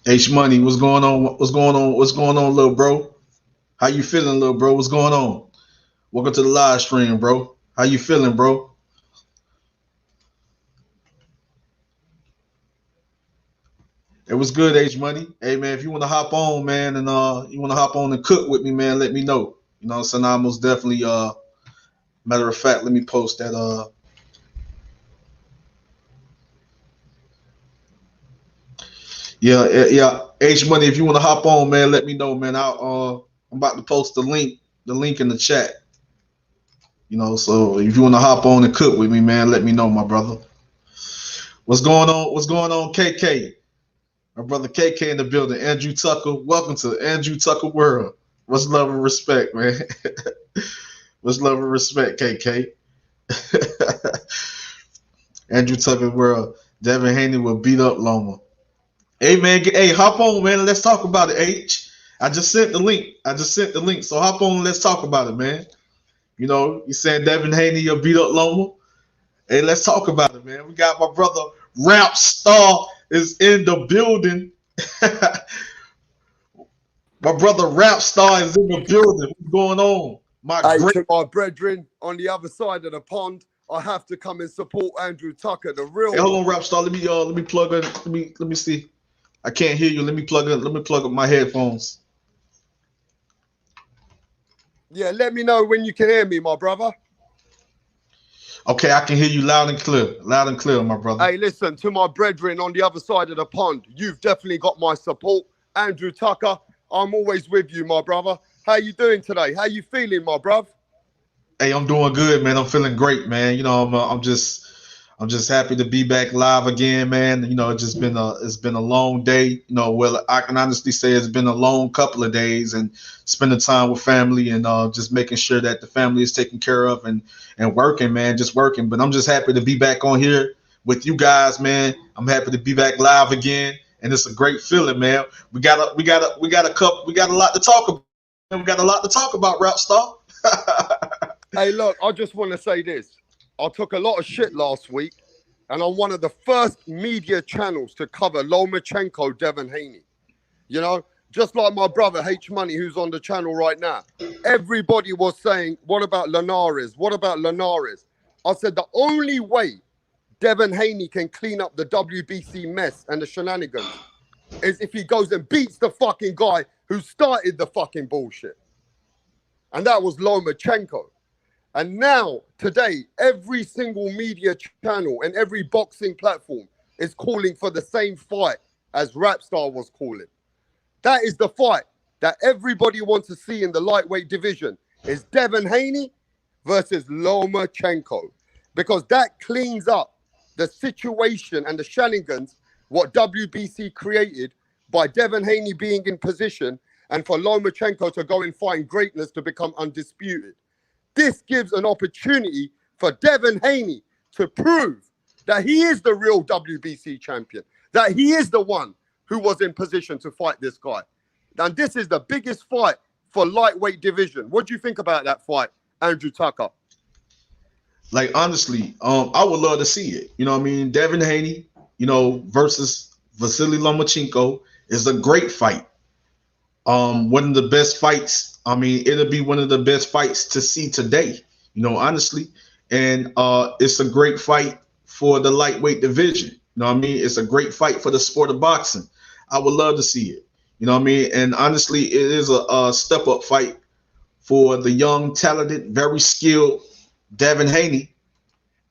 H Money, what's going on? What's going on? What's going on, little bro? How you feeling, little bro? What's going on? Welcome to the live stream, bro. How you feeling, bro? It was good, H Money. Hey man, if you want to hop on, man, and you want to hop on and cook with me, man, let me know. You know, so now I most definitely matter of fact, let me post that yeah. H Money, if you want to hop on, man, let me know, man. I'm about to post the link in the chat. You know, so if you want to hop on and cook with me, man, let me know, my brother. What's going on? What's going on, KK? My brother KK in the building. Andrew Tucker. Welcome to Andrew Tucker World. What's love and respect, man? What's love and respect, KK? Andrew Tucker World. Devin Haney will beat up Loma. Hey man, hey, hop on, man. Let's talk about it, H. I just sent the link. So hop on and let's talk about it, man. You know, you saying Devin Haney will beat up Loma. Hey, let's talk about it, man. We got my brother Rap Star is in the building. My brother Rap Star is in the building. What's going on? To my brethren on the other side of the pond, I have to come and support Andrew Tucker, the real. Hey, hold on, Rap Star. Let me plug in. Let me see. I can't hear you. Let me plug up my headphones. Yeah, let me know when you can hear me, my brother. Okay, I can hear you loud and clear, my brother. Hey, listen, to my brethren on the other side of the pond, you've definitely got my support. Andrew Tucker, I'm always with you, my brother. How you doing today? How you feeling, my bruv? Hey, I'm doing good, man. I'm feeling great, man. You know, I'm just happy to be back live again, man. You know, it's been a long day. You know, well, I can honestly say it's been a long couple of days, and spending time with family and just making sure that the family is taken care of and working, man, just working. But I'm just happy to be back on here with you guys, man. I'm happy to be back live again, and it's a great feeling, man. We got a lot to talk about. We got a lot to talk about, Rap Star. Hey, look, I just want to say this. I took a lot of shit last week, and I'm one of the first media channels to cover Lomachenko, Devin Haney. You know, just like my brother H Money, who's on the channel right now. Everybody was saying, what about Linares? What about Linares? I said the only way Devin Haney can clean up the WBC mess and the shenanigans is if he goes and beats the fucking guy who started the fucking bullshit. And that was Lomachenko. And now, today, every single media channel and every boxing platform is calling for the same fight as Rapstar was calling. That is the fight that everybody wants to see in the lightweight division is Devin Haney versus Lomachenko. Because that cleans up the situation and the shenanigans what WBC created by Devin Haney being in position and for Lomachenko to go and find greatness to become undisputed. This gives an opportunity for Devin Haney to prove that he is the real WBC champion, that he is the one who was in position to fight this guy. And this is the biggest fight for lightweight division. What do you think about that fight, Andrew Tucker? Like, honestly, I would love to see it. You know what I mean? Devin Haney, you know, versus Vasily Lomachenko is a great fight. One of the best fights. I mean, it'll be one of the best fights to see today, you know, honestly. And it's a great fight for the lightweight division. You know what I mean? It's a great fight for the sport of boxing. I would love to see it. You know what I mean? And honestly, it is a step-up fight for the young, talented, very skilled Devin Haney.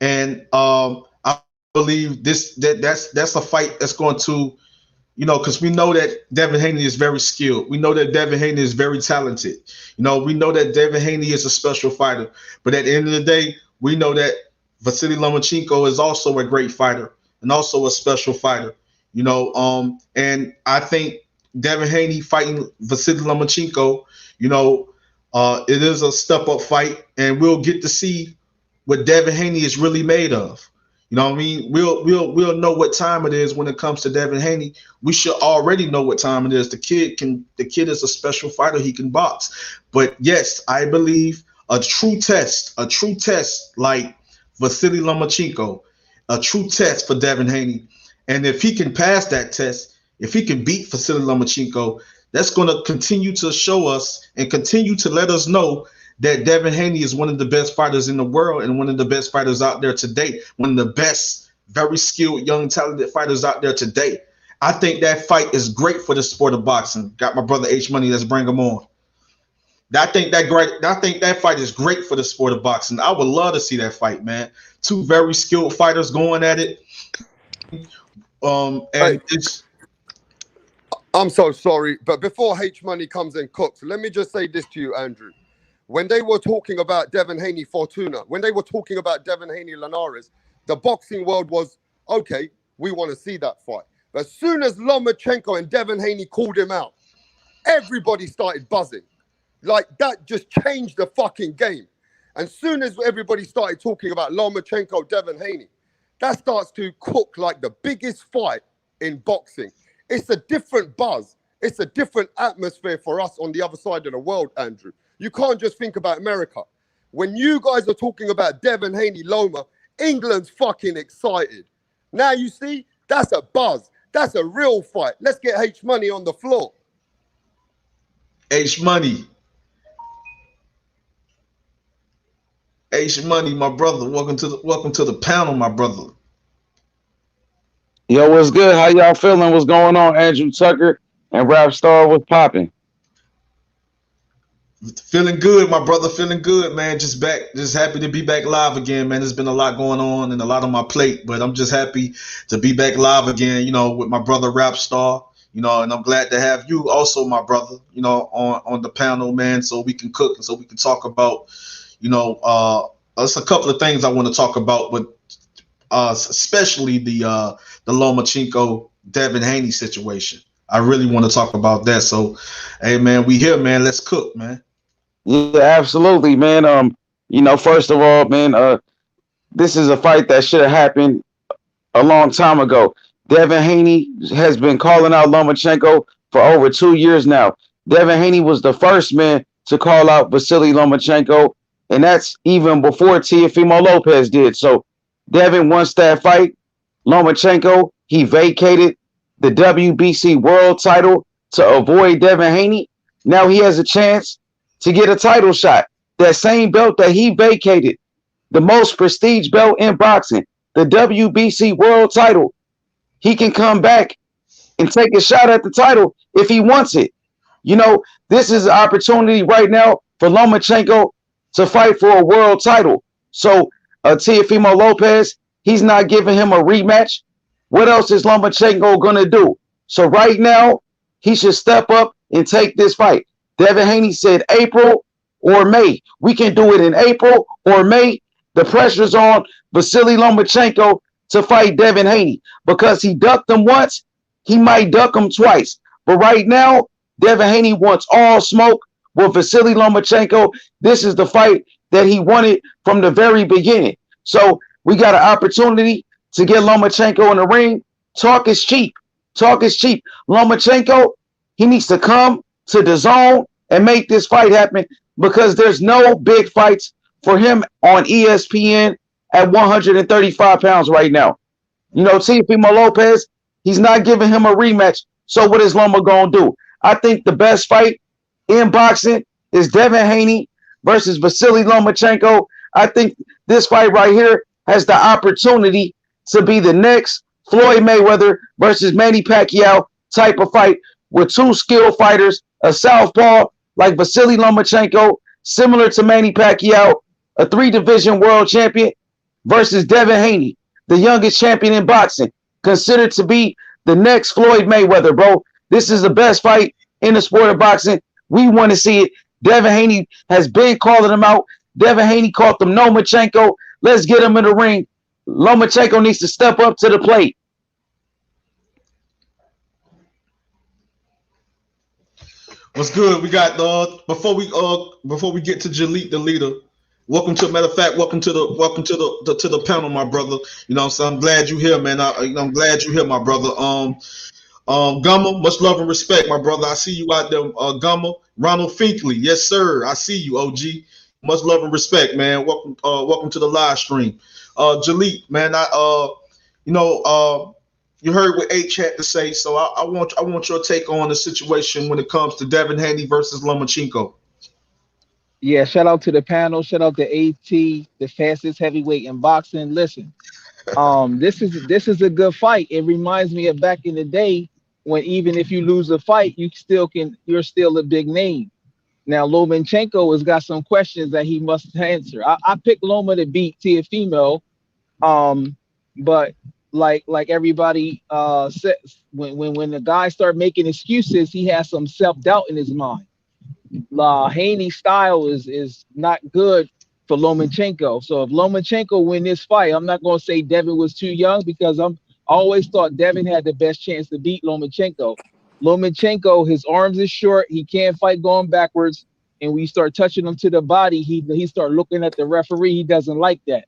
And I believe that's a fight that's going to, you know, because we know that Devin Haney is very skilled. We know that Devin Haney is very talented. You know, we know that Devin Haney is a special fighter. But at the end of the day, we know that Vasily Lomachenko is also a great fighter and also a special fighter. You know, and I think Devin Haney fighting Vasily Lomachenko, you know, it is a step-up fight, and we'll get to see what Devin Haney is really made of. You know what I mean? We'll know what time it is when it comes to Devin Haney. We should already know what time it is. The kid is a special fighter. He can box. But yes, I believe a true test like Vasily Lomachenko, a true test for Devin Haney. And if he can pass that test, if he can beat Vasily Lomachenko, that's going to continue to show us and continue to let us know that Devin Haney is one of the best fighters in the world and one of the best fighters out there today. One of the best, very skilled, young, talented fighters out there today. I think that fight is great for the sport of boxing. Got my brother H Money. Let's bring him on. I think that fight is great for the sport of boxing. I would love to see that fight, man. Two very skilled fighters going at it. And it's. I'm so sorry, but before H Money comes and cooks, let me just say this to you, Andrew. When they were talking about Devin Haney Fortuna, when they were talking about Devin Haney Linares, the boxing world was okay. We want to see that fight. But as soon as Lomachenko and Devin Haney called him out, everybody started buzzing. Like, that just changed the fucking game. And soon as everybody started talking about Lomachenko, Devin Haney, that starts to cook like the biggest fight in boxing. It's a different buzz. It's a different atmosphere for us on the other side of the world, Andrew. You can't just think about America. When you guys are talking about Devin Haney, Loma, England's fucking excited. Now you see, that's a buzz. That's a real fight. Let's get H Money on the floor. H Money. H Money, my brother. Welcome to the panel, my brother. Yo, what's good? How y'all feeling? What's going on? Andrew Tucker and Rap Star, what's popping? Feeling good, my brother. Feeling good, man. Just happy to be back live again, man. There's been a lot going on and a lot on my plate, but I'm just happy to be back live again, with my brother Rap Star, and I'm glad to have you also, my brother, on the panel, man, so we can cook and so we can talk about, there's a couple of things I want to talk about, but especially the Lomachenko Devin Haney situation. I really want to talk about that. So, hey, man, we here, man. Let's cook, man. Yeah, absolutely, man. First of all, man, this is a fight that should have happened a long time ago. Devin Haney has been calling out Lomachenko for over 2 years now. Devin Haney was the first man to call out Vasily Lomachenko, and that's even before Teofimo Lopez did. So Devin wants that fight. Lomachenko, he vacated the WBC world title to avoid Devin Haney. Now he has a chance to get a title shot. That same belt that he vacated, the most prestige belt in boxing, the WBC world title. He can come back and take a shot at the title if he wants it. This is an opportunity right now for Lomachenko to fight for a world title. So Teofimo Lopez, he's not giving him a rematch. What else is Lomachenko going to do? So right now, he should step up and take this fight. Devin Haney said April or May. We can do it in April or May. The pressure's on Vasily Lomachenko to fight Devin Haney because he ducked him once. He might duck him twice. But right now, Devin Haney wants all smoke with Vasily Lomachenko. This is the fight that he wanted from the very beginning. So we got an opportunity to get Lomachenko in the ring. Talk is cheap. Talk is cheap. Lomachenko, he needs to come to the zone and make this fight happen because there's no big fights for him on ESPN at 135 pounds right now. Teofimo Lopez, he's not giving him a rematch. So what is Loma going to do? I think the best fight in boxing is Devin Haney versus Vasily Lomachenko. I think this fight right here has the opportunity to be the next Floyd Mayweather versus Manny Pacquiao type of fight with two skilled fighters, a southpaw like Vasily Lomachenko, similar to Manny Pacquiao, a 3-division world champion, versus Devin Haney, the youngest champion in boxing, considered to be the next Floyd Mayweather, bro. This is the best fight in the sport of boxing. We want to see it. Devin Haney has been calling him out. Devin Haney called him Lomachenko. Let's get him in the ring. Lomachenko needs to step up to the plate. What's good? We got before we get to Jalit the leader. Welcome to the panel, my brother. So I'm glad you're here, man. I'm glad you're here, my brother. Gumma, much love and respect, my brother. I see you out there, Gumma. Ronald Finkley, yes sir. I see you, OG. Much love and respect, man. Welcome to the live stream. Jalit, man. you heard what H had to say, so I want your take on the situation when it comes to Devin Haney versus Lomachenko. Yeah, shout out to the panel. Shout out to AT, the fastest heavyweight in boxing. Listen, this is a good fight. It reminds me of back in the day when even if you lose a fight, you're still a big name. Now Lomachenko has got some questions that he must answer. I picked Loma to beat Tiafimo, but like everybody says, when the guy start making excuses, he has some self doubt in his mind. Haney's style is not good for Lomachenko. So if Lomachenko win this fight, I'm not going to say Devin was too young because I always thought Devin had the best chance to beat Lomachenko. Lomachenko, his arms is short. He can't fight going backwards. And we start touching him to the body, he start looking at the referee. He doesn't like that.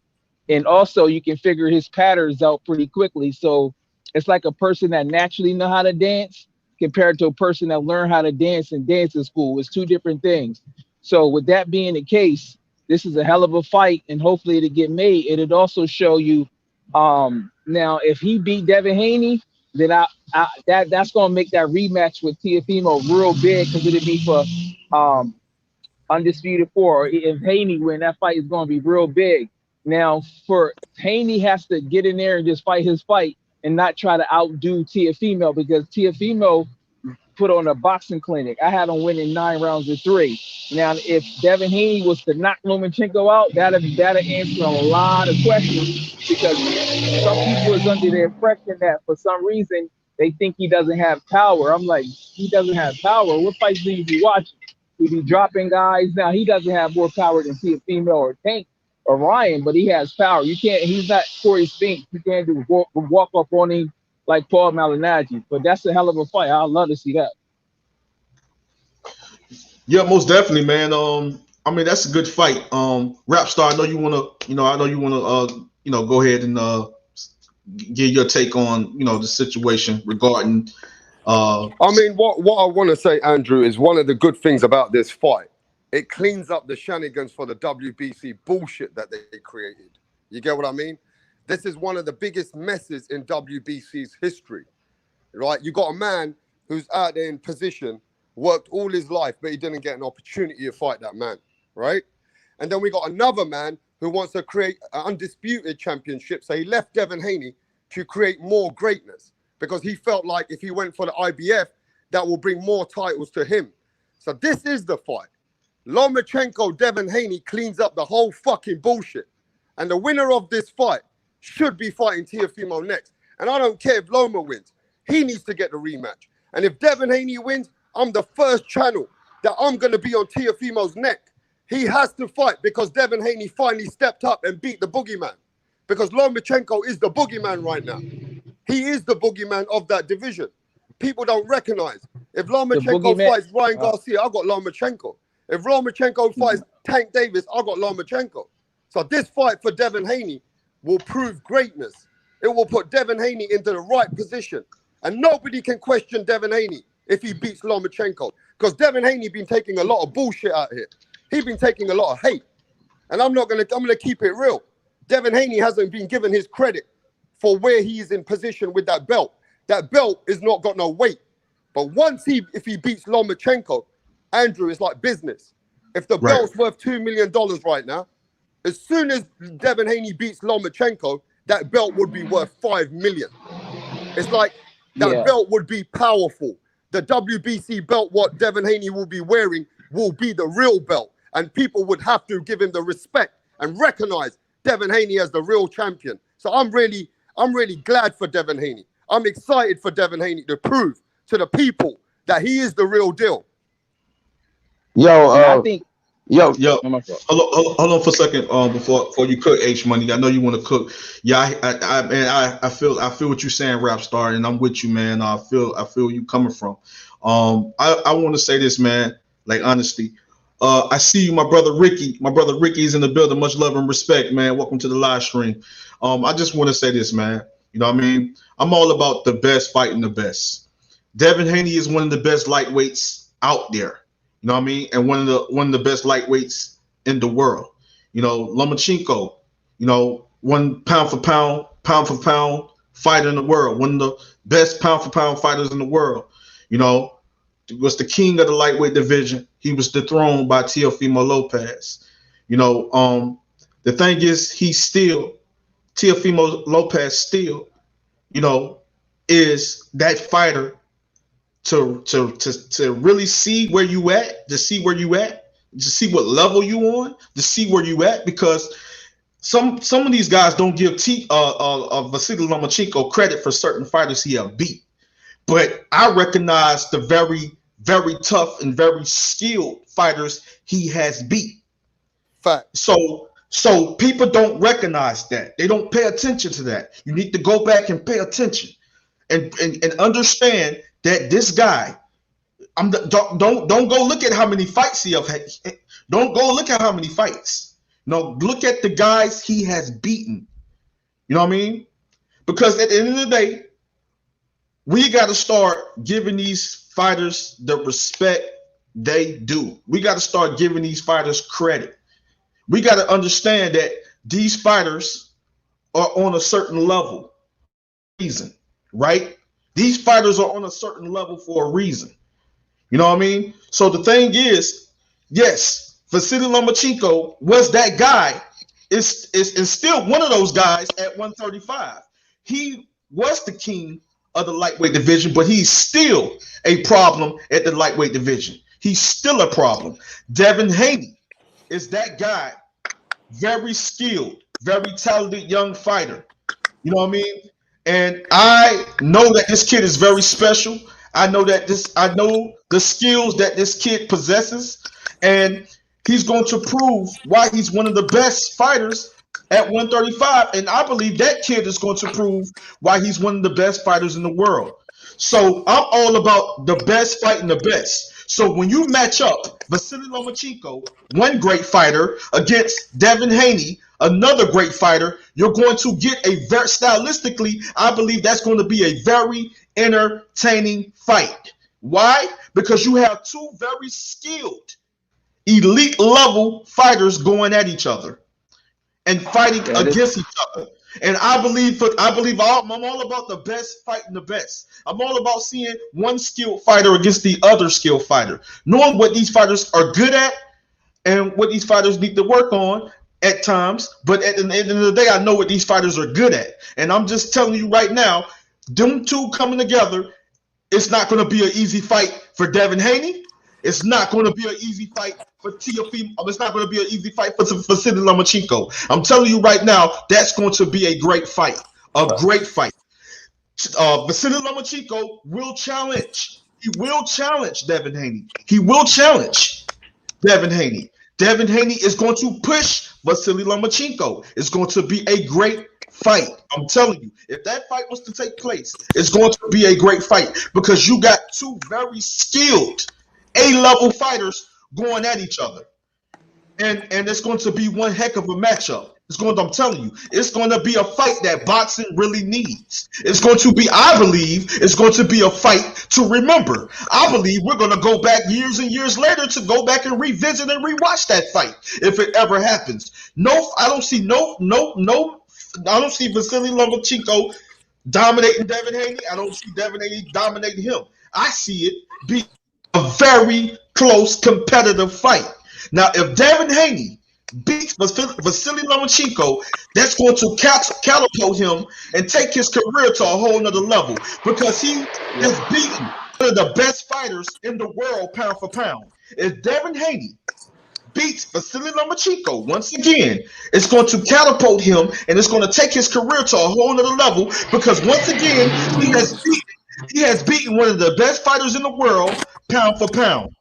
And also you can figure his patterns out pretty quickly. So it's like a person that naturally know how to dance compared to a person that learned how to dance in dancing school. It's two different things. So with that being the case, this is a hell of a fight, and hopefully it'll get made. It'll also show you now if he beat Devin Haney, then that's gonna make that rematch with Tiafimo real big because it'll be for um undisputed four. If Haney win, that fight is going to be real big. Now, for Haney has to get in there and just fight his fight and not try to outdo Tiafimo because Tiafimo put on a boxing clinic. I had him winning 9 rounds to 3. Now, if Devin Haney was to knock Lomachenko out, that'll answer a lot of questions because some people is under the impression that for some reason they think he doesn't have power. I'm like, he doesn't have power. What fights do you be watching? He be dropping guys. Now he doesn't have more power than Tiafimo or Tank or Ryan, but he has power. You can't. He's not Corey Spinks. You can't do walk up on him like Paul Malignaggi. But that's a hell of a fight. I'd love to see that. Yeah, most definitely, man. I mean that's a good fight. Rap star, I know you wanna, go ahead and give your take on, the situation regarding. I mean, what I want to say, Andrew, is one of the good things about this fight. It cleans up the shenanigans for the WBC bullshit that they created. You get what I mean? This is one of the biggest messes in WBC's history, right? You got a man who's out there in position, worked all his life, but he didn't get an opportunity to fight that man, right? And then we got another man who wants to create an undisputed championship. So he left Devin Haney to create more greatness because he felt like if he went for the IBF, that will bring more titles to him. So this is the fight. Lomachenko, Devin Haney cleans up the whole fucking bullshit. And the winner of this fight should be fighting Tiafimo next. And I don't care if Loma wins. He needs to get the rematch. And if Devin Haney wins, I'm the first channel that I'm going to be on Tiafimo's neck. He has to fight because Devin Haney finally stepped up and beat the boogeyman. Because Lomachenko is the boogeyman right now. He is the boogeyman of that division. People don't recognize. If Lomachenko fights Ryan Garcia, I got Lomachenko. If Lomachenko fights Tank Davis, I got Lomachenko. So this fight for Devin Haney will prove greatness. It will put Devin Haney into the right position. And nobody can question Devin Haney if he beats Lomachenko. Because Devin Haney been taking a lot of bullshit out here. He's been taking a lot of hate. And I'm gonna keep it real. Devin Haney hasn't been given his credit for where he is in position with that belt. That belt is not got no weight. But if he beats Lomachenko, Andrew, it's like business. If the belt's worth $2 million right now, as soon as Devin Haney beats Lomachenko, that belt would be worth $5 million. It's like that belt would be powerful. The WBC belt, what Devin Haney will be wearing, will be the real belt. And people would have to give him the respect and recognize Devin Haney as the real champion. So I'm really glad for Devin Haney. I'm excited for Devin Haney to prove to the people that he is the real deal. I think. Yo, hold on for a second. Before you cook H Money, I know you want to cook. Yeah, I feel what you're saying, Rap Star, and I'm with you, man. I feel you coming from. I want to say this, man. Like honestly, I see you, my brother Ricky. My brother Ricky is in the building. Much love and respect, man. Welcome to the live stream. I just want to say this, man. You know what I mean? I'm all about the best fighting the best. Devin Haney is one of the best lightweights out there. You know what I mean? And one of the best lightweights in the world. You know, Lomachenko, one pound for pound fighter in the world, one of the best pound for pound fighters in the world. You know, was the king of the lightweight division. He was dethroned by Teofimo Lopez. You know, the thing is, Teofimo Lopez still, you know, is that fighter to really see where you at, to see what level you on, to see where you at, because some of these guys don't give Vasily Lomachenko credit for certain fighters he have beat. But I recognize the very, very tough and very skilled fighters he has beat. Fact. So people don't recognize that. They don't pay attention to that. You need to go back and pay attention and understand that this guy, don't go look at how many fights he have had. Don't go look at how many fights. No, look at the guys he has beaten. You know what I mean? Because at the end of the day, we got to start giving these fighters the respect they do. We got to start giving these fighters credit. We got to understand that these fighters are on a certain level. Reason, right? These fighters are on a certain level for a reason. You know what I mean? So the thing is, yes, Vasily Lomachenko was that guy. Is still one of those guys at 135. He was the king of the lightweight division, but he's still a problem at the lightweight division. He's still a problem. Devin Haney is that guy, very skilled, very talented young fighter. You know what I mean? And I know that this kid is very special. I know the skills that this kid possesses, and he's going to prove why he's one of the best fighters at 135. And I believe that kid is going to prove why he's one of the best fighters in the world. So I'm all about the best fighting the best. So when you match up Vasily Lomachenko, one great fighter, against Devin Haney, another great fighter, you're going to get a very, stylistically, I believe that's going to be a very entertaining fight. Why? Because you have two very skilled, elite level fighters going at each other and fighting against each other. And I believe I'm all about the best fighting the best. I'm all about seeing one skilled fighter against the other skilled fighter, knowing what these fighters are good at and what these fighters need to work on at times. But at the end of the day, I know what these fighters are good at. And I'm just telling you right now, them two coming together, it's not going to be an easy fight for Devin Haney. It's not going to be an easy fight for Teofimo. It's not going to be an easy fight for Vasily Lomachenko. I'm telling you right now, that's going to be a great fight. Great fight. Vasily Lomachenko will challenge. He will challenge Devin Haney. He will challenge Devin Haney. Devin Haney is going to push Vasily Lomachenko. It's going to be a great fight. I'm telling you, if that fight was to take place, it's going to be a great fight because you got two very skilled A-level fighters going at each other. And it's going to be one heck of a matchup. I'm telling you, it's going to be a fight that boxing really needs. It's going to be, I believe, it's going to be a fight to remember. I believe we're going to go back years and years later to go back and revisit and rewatch that fight if it ever happens. I don't see Vasily Lomachenko dominating Devin Haney. I don't see Devin Haney dominating him. I see it be a very close competitive fight. Now, if Devin Haney beats Vasily Lomachenko, that's going to catapult him and take his career to a whole nother level because he has beaten one of the best fighters in the world pound for pound. If Devin Haney beats Vasily Lomachenko once again, it's going to catapult him and it's going to take his career to a whole nother level because once again he has beaten one of the best fighters in the world pound for pound.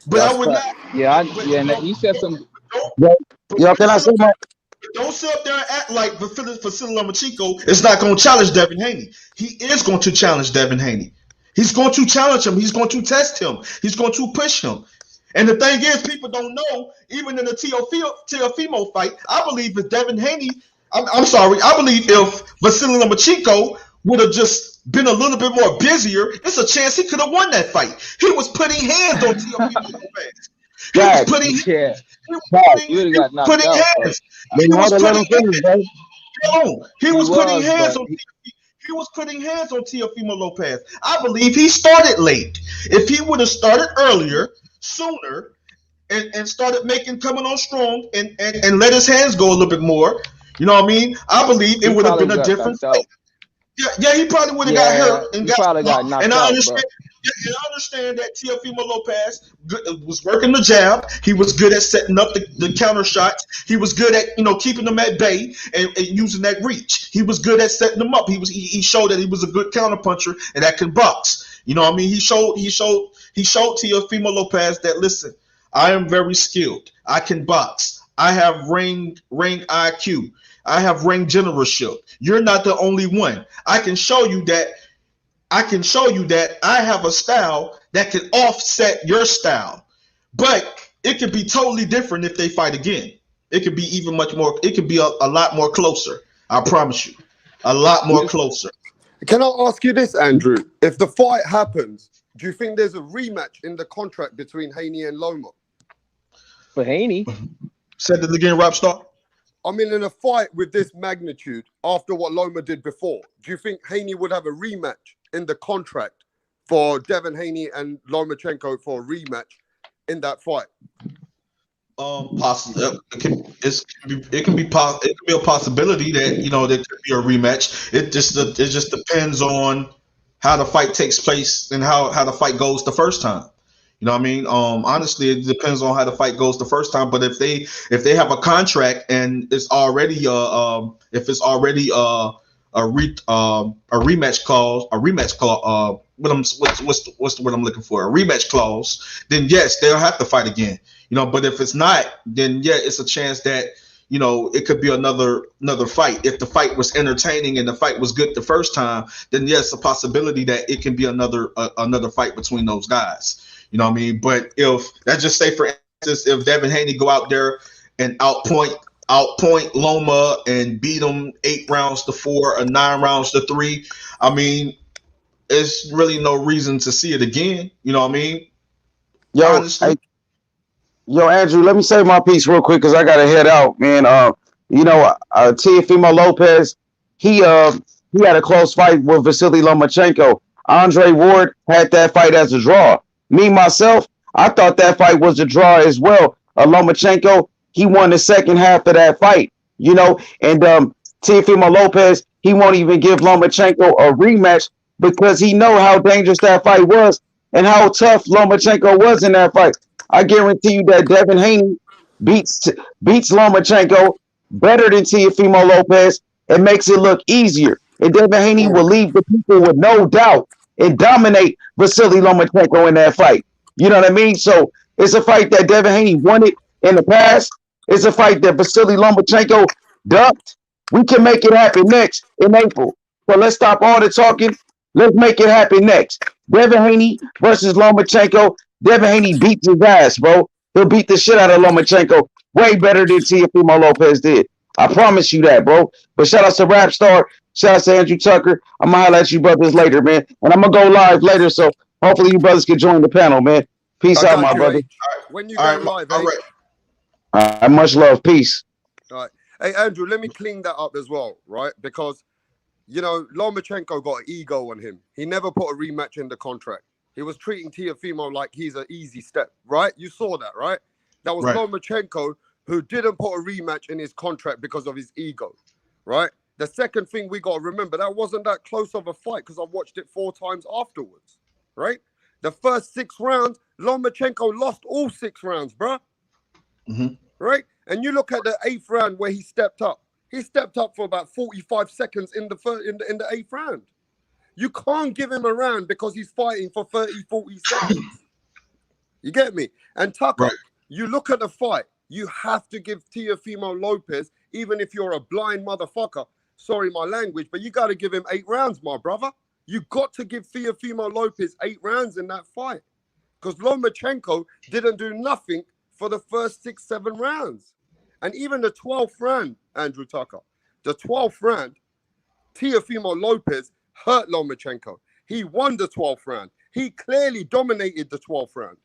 But I would not. You said some. Can I say that? Don't sit up there and act like Vasily Lomachenko is not going to challenge Devin Haney. He is going to challenge Devin Haney. He's going to challenge him. He's going to test him. He's going to push him. And the thing is, people don't know, even in the Teofimo fight, I believe if Devin Haney, I believe if Vasily Lomachenko would have just been a little bit more busier, there's a chance he could have won that fight. He was putting hands on Teofimo Lopez. he was Wow. putting, He would have he was got knocked putting out, but hands. Man, He hold was on, let putting him finish, hands. bro. Hold on. He he was putting was, hands but on. He was putting hands on Teofimo Lopez. I believe he started late. If he would have started earlier, sooner, and started coming on strong and let his hands go a little bit more, you know what I mean? I believe it he would have probably been a got different knocked fight. out. Yeah, he probably would have got Yeah, hurt and he got probably got slumped. And knocked I out, understand. but Yeah, and I understand that Teofimo Lopez was working the jab. He was good at setting up the counter shots. He was good at keeping them at bay and using that reach. He was good at setting them up. He showed that he was a good counter puncher and that can box. You know what I mean? He showed Teofimo Lopez that, listen, I am very skilled. I can box. I have ring IQ. I have ring generalship. You're not the only one. I can show you that I have a style that can offset your style. But it could be totally different if they fight again. It could be even much more, it could be a lot more closer. I promise you. A lot more this closer. Can I ask you this, Andrew? If the fight happens, do you think there's a rematch in the contract between Haney and Loma? for Haney. Said it again, Robstar. I mean, in a fight with this magnitude, after what Loma did before, do you think Haney would have a rematch in the contract for Devin Haney and Lomachenko for a rematch in that fight? Possibly. It can be a possibility that there could be a rematch. It just depends on how the fight takes place and how the fight goes the first time. You know what I mean? Honestly, it depends on how the fight goes the first time. But if they have a contract and it's already if it's already a rematch clause, what's the word I'm looking for? A rematch clause, then yes, they'll have to fight again. But if it's not, then yeah, it's a chance that it could be another fight. If the fight was entertaining and the fight was good the first time, then yes, a possibility that it can be another fight between those guys. You know what I mean? But if let's just say, for instance, if Devin Haney go out there and outpoint Loma and beat him 8 rounds to 4 or 9 rounds to 3, I mean, it's really no reason to see it again. You know what I mean? Yo, Honestly. Yo, Andrew, let me say my piece real quick because I gotta head out, man. Teofimo Lopez, he had a close fight with Vasily Lomachenko. Andre Ward had that fight as a draw. Me myself, I thought that fight was a draw as well. Lomachenko, he won the second half of that fight, and Teofimo Lopez, he won't even give Lomachenko a rematch because he know how dangerous that fight was and how tough Lomachenko was in that fight. I guarantee you that Devin Haney beats Lomachenko better than Teofimo Lopez and makes it look easier. And Devin Haney will leave the people with no doubt and dominate Vasily Lomachenko in that fight. You know what I mean? So it's a fight that Devin Haney wanted in the past. It's a fight that Vasily Lomachenko ducked. We can make it happen next in April. So let's stop all the talking. Let's make it happen next. Devin Haney versus Lomachenko. Devin Haney beats his ass, bro. He'll beat the shit out of Lomachenko way better than Teofimo Lopez did. I promise you that, bro. But shout out to Rapstar. Shout out to Andrew Tucker. I'm going to highlight you brothers later, man. And I'm going to go live later, so hopefully you brothers can join the panel, man. Peace out, my brother. When you All go right, live, all right. Much love. Peace. All right. Hey, Andrew, let me clean that up as well, right? Because, Lomachenko got an ego on him. He never put a rematch in the contract. He was treating Teofimo like he's an easy step, right? You saw that, right? That was right. Lomachenko who didn't put a rematch in his contract because of his ego, right? The second thing we got to remember, that wasn't that close of a fight because I watched it 4 times afterwards, right? The first 6 rounds, Lomachenko lost all 6 rounds, bro. Mm-hmm. Right? And you look at the 8th round where he stepped up. He stepped up for about 45 seconds in the 8th round. You can't give him a round because he's fighting for 30, 40 seconds. You get me? And Tucker, right. You look at the fight, you have to give Teofimo Lopez, even if you're a blind motherfucker, sorry my language, but you got to give him 8 rounds, my brother. You got to give Teofimo Lopez 8 rounds in that fight. Because Lomachenko didn't do nothing for the first 6, 7 rounds. And even the 12th round, Andrew Tucker, the 12th round, Teofimo Lopez hurt Lomachenko. He won the 12th round. He clearly dominated the 12th round.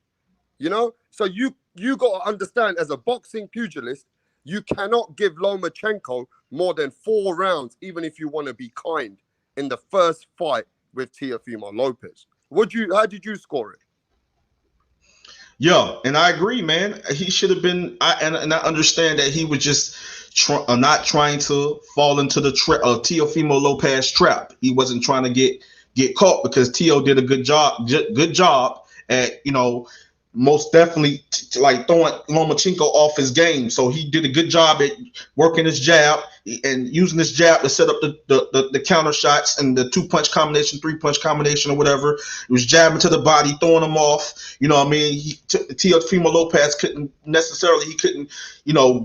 So you you got to understand, as a boxing pugilist, you cannot give Lomachenko more than 4 rounds, even if you want to be kind, in the first fight with Teofimo Lopez. How did you score it? Yeah, and I agree, man. He should have been. And I understand that he was just not trying to fall into the Teofimo Lopez trap. He wasn't trying to get caught, because Teo did a good job at, most definitely like throwing Lomachenko off his game. So he did a good job at working his jab and using his jab to set up the counter shots and the 2-punch combination, 3-punch combination, or whatever. He was jabbing to the body, throwing him off. You know what I mean? Teofimo Lopez couldn't,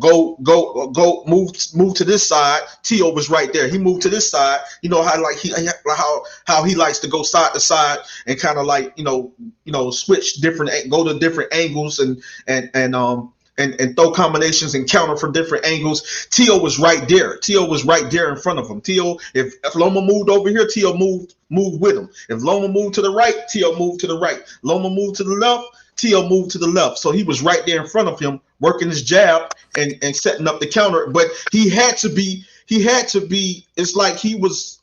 go move to this side. Teo was right there. He moved to this side. You know how he likes to go side to side and kind of like switch go to different angles and throw combinations and counter from different angles. Teo was right there. Teo was right there in front of him. Teo, if Loma moved over here, Teo moved with him. If Loma moved to the right, Teo moved to the right. Loma moved to the left, Teo moved to the left. So he was right there in front of him, working his jab and setting up the counter. But he had to be, it's like he was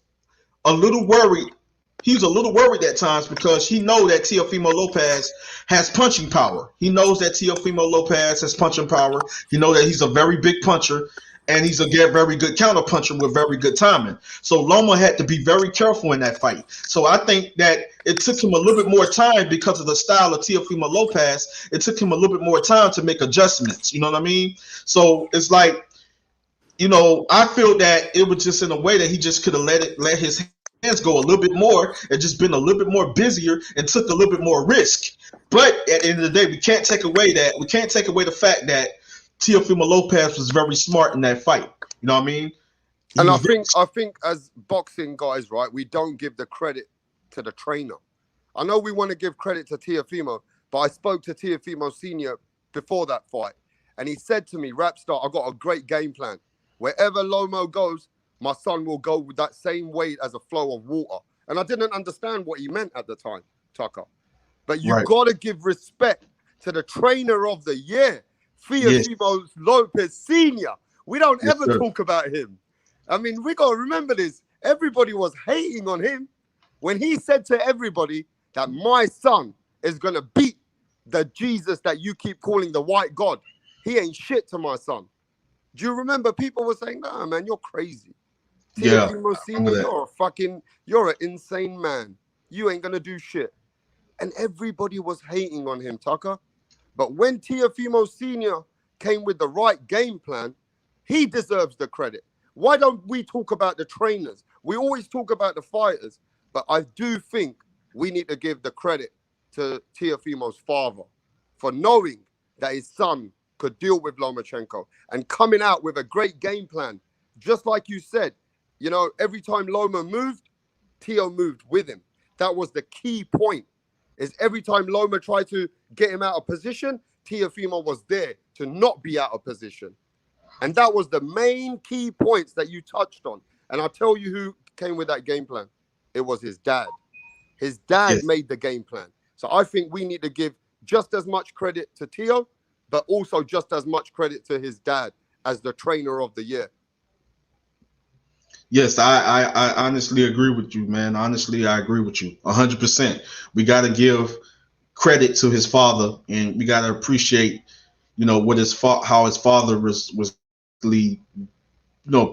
a little worried. He was a little worried at times, because he knows that Teofimo Lopez has punching power. He knows that Teofimo Lopez has punching power. He knows that he's a very big puncher, and he's a very good counter puncher with very good timing. So Loma had to be very careful in that fight. So I think that it took him a little bit more time, because of the style of Teofimo Lopez. It took him a little bit more time to make adjustments. You know what I mean? So it's like, I feel that it was just in a way that he just could have let his hands go a little bit more and just been a little bit more busier and took a little bit more risk. But at the end of the day, we can't take away the fact that Teofimo Lopez was very smart in that fight. You know what I mean? And I think as boxing guys, right, we don't give the credit to the trainer. I know we want to give credit to Teofimo, but I spoke to Teofimo Sr. before that fight, and he said to me, Rapstar, I got a great game plan. Wherever Lomo goes, my son will go with that same weight as a flow of water. And I didn't understand what he meant at the time, Tucker. But you've got to give respect to the trainer of the year, Teofimo Lopez Sr. We don't ever talk about him. I mean, we got to remember this. Everybody was hating on him when he said to everybody that my son is going to beat the Jesus that you keep calling the white God. He ain't shit to my son. Do you remember people were saying, nah, man, you're crazy. Teofimo Sr., you're an insane man. You ain't gonna do shit. And everybody was hating on him, Tucker. But when Teofimo Sr. came with the right game plan, he deserves the credit. Why don't we talk about the trainers? We always talk about the fighters, but I do think we need to give the credit to Teofimo's father for knowing that his son could deal with Lomachenko and coming out with a great game plan. Just like you said, every time Loma moved, Teo moved with him. That was the key point, is every time Loma tried to get him out of position, Teofimo was there to not be out of position. And that was the main key points that you touched on. And I'll tell you who came with that game plan. It was his dad. His dad made the game plan. So I think we need to give just as much credit to Teo, but also just as much credit to his dad as the trainer of the year. Yes, I honestly agree with you, man. Honestly, I agree with you 100%. We got to give credit to his father, and we got to appreciate, what how his father was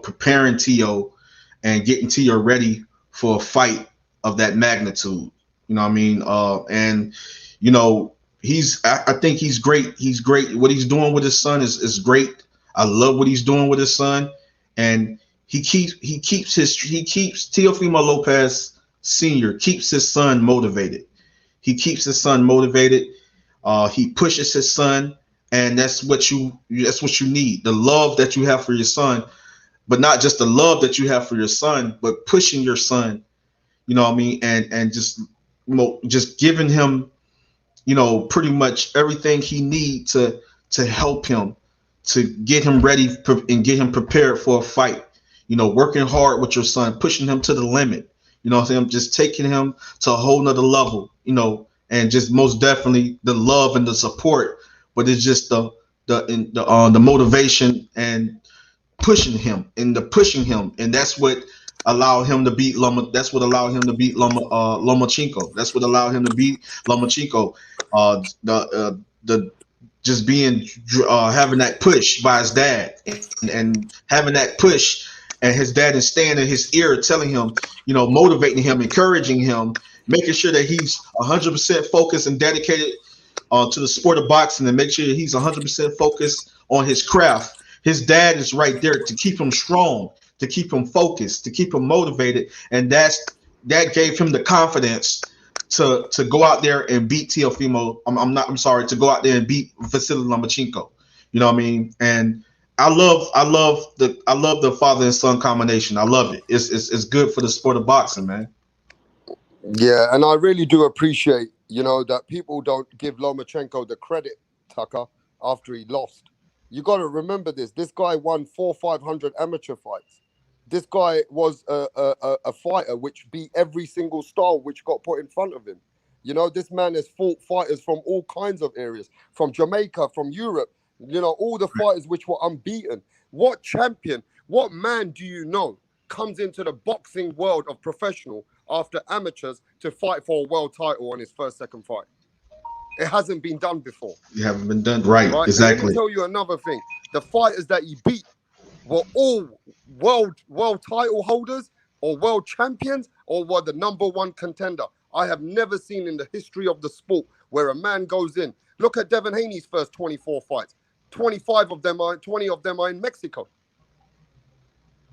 preparing Teo and getting Teo ready for a fight of that magnitude. You know what I mean? I think he's great. He's great. What he's doing with his son is great. I love what he's doing with his son, and he keeps Teofimo Lopez Sr. keeps his son motivated. He keeps his son motivated. He pushes his son, and that's what you need. The love that you have for your son, but not just the love that you have for your son, but pushing your son. You know what I mean? And just giving him, pretty much everything he needs to help him, to get him ready and get him prepared for a fight. Working hard with your son, pushing him to the limit. Just taking him to a whole nother level. And just most definitely the love and the support but it's just the motivation and pushing him, and that's what allowed him to beat Loma. That's what allowed him to beat Lomachenko. That's what allowed him to beat Lomachenko. The just being having that push by his dad, and having that push, and his dad is staying in his ear, telling him, motivating him, encouraging him, making sure that he's 100% focused and dedicated to the sport of boxing, and make sure that he's 100% focused on his craft. His dad is right there to keep him strong, to keep him focused, to keep him motivated, and that gave him the confidence to go out there and beat Teofimo. To go out there and beat Vasily Lomachenko. You know what I mean? And I love the father and son combination. I love it. It's good for the sport of boxing, man. Yeah, and I really do appreciate, that people don't give Lomachenko the credit, Tucker, after he lost. You got to remember this. This guy won 400-500 amateur fights. This guy was a fighter which beat every single star which got put in front of him. This man has fought fighters from all kinds of areas, from Jamaica, from Europe, all the fighters which were unbeaten. What champion, what man do you know comes into the boxing world of professional after amateurs to fight for a world title on his second fight? It hasn't been done before. You haven't been done right. Exactly. And let me tell you another thing. The fighters that he beat were all world title holders or world champions or were the #1 contender. I have never seen in the history of the sport where a man goes in. Look at Devin Haney's first 24 fights. 20 of them are in Mexico.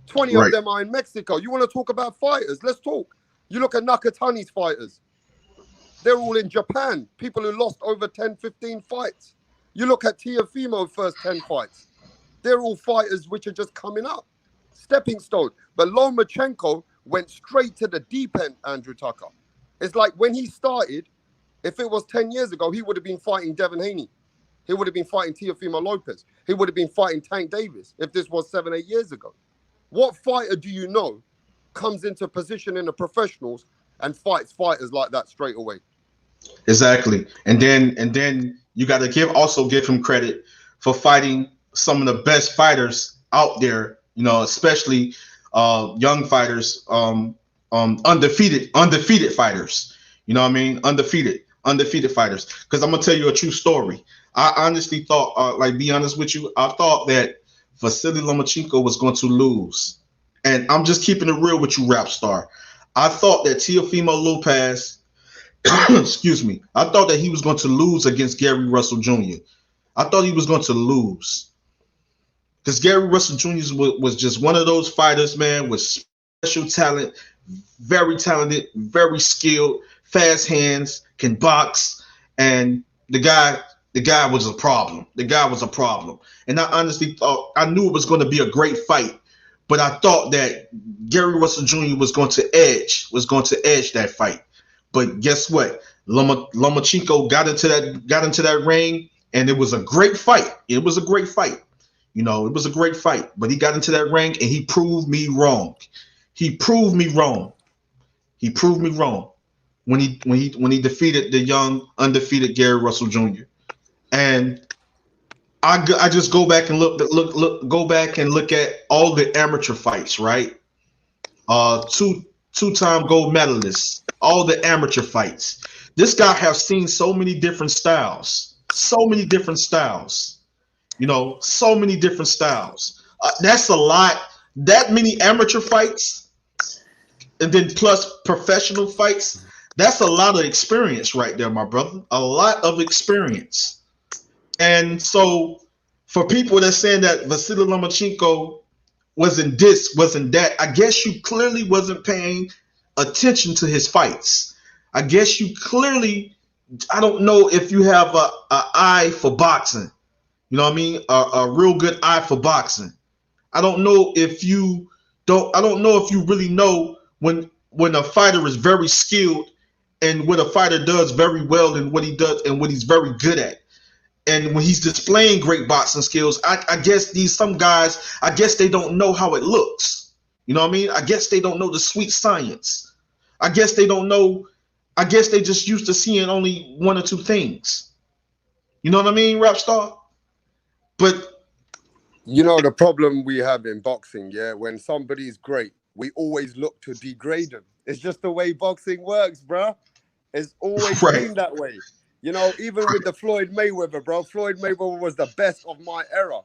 20 of them are in Mexico. You want to talk about fighters? Let's talk. You look at Nakatani's fighters. They're all in Japan. People who lost over 10, 15 fights. You look at Teofimo's first 10 fights. They're all fighters which are just coming up. Stepping stone. But Lomachenko went straight to the deep end, Andrew Tucker. It's like when he started, if it was 10 years ago, he would have been fighting Devin Haney. He would have been fighting Teofimo Lopez. He would have been fighting Tank Davis if this was 7, 8 years ago. What fighter do you know comes into position in the professionals and fights fighters like that straight away? Exactly. And then you got to give him credit for fighting some of the best fighters out there, especially young fighters, undefeated fighters. You know what I mean? Undefeated fighters. Because I'm gonna tell you a true story. I honestly thought, be honest with you, I thought that Vasily Lomachenko was going to lose. And I'm just keeping it real with you, Rap Star. I thought that Teofimo Lopez, excuse me, I thought that he was going to lose against Gary Russell Jr. I thought he was going to lose. Because Gary Russell Jr. was just one of those fighters, man, with special talent, very talented, very skilled, fast hands, can box, and the guy was a problem. The guy was a problem. And I honestly thought, I knew it was going to be a great fight, but I thought that Gary Russell Jr. was going to edge that fight. But guess what? Lomachenko got into that ring, and it was a great fight. It was a great fight. It was a great fight. But he got into that ring, and he proved me wrong. He proved me wrong. He proved me wrong when he defeated the young undefeated Gary Russell Jr. And I just go back and look at all the amateur fights, right? Two-time gold medalists, all the amateur fights. This guy has seen so many different styles. So many different styles. That's a lot. That many amateur fights, and then plus professional fights. That's a lot of experience right there, my brother. A lot of experience. And so for people that saying that Vasily Lomachenko wasn't this, wasn't that, I guess you clearly wasn't paying attention to his fights. I guess you clearly, I don't know if you have a eye for boxing. You know what I mean? A real good eye for boxing. I don't know if you really know when a fighter is very skilled and what a fighter does very well and what he does and what he's very good at. And when he's displaying great boxing skills, I guess some guys, I guess they don't know how it looks. You know what I mean? I guess they don't know the sweet science. I guess they don't know. I guess they just used to seeing only one or two things. You know what I mean, rap star? But You know the problem we have in boxing, yeah? When somebody's great, we always look to degrade them. It's just the way boxing works, bro. It's always right, been that way. You know, even with the Floyd Mayweather, bro. Floyd Mayweather was the best of my era.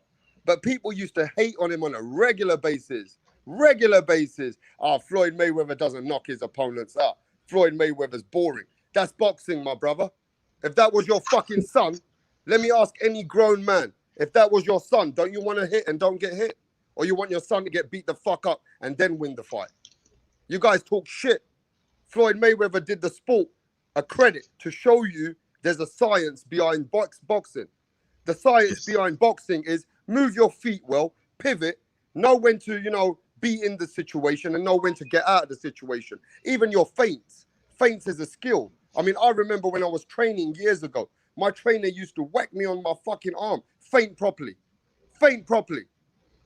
But people used to hate on him on a regular basis. Regular basis. Oh, Floyd Mayweather doesn't knock his opponents out. Floyd Mayweather's boring. That's boxing, my brother. If that was your fucking son, let me ask any grown man. If that was your son, don't you want to hit and don't get hit? Or you want your son to get beat the fuck up and then win the fight? You guys talk shit. Floyd Mayweather did the sport a credit to show you there's a science behind boxing. The science behind boxing is move your feet well, pivot, know when to, be in the situation and know when to get out of the situation. Even your feints. Feints is a skill. I mean, I remember when I was training years ago, my trainer used to whack me on my fucking arm. Feint properly. Feint properly.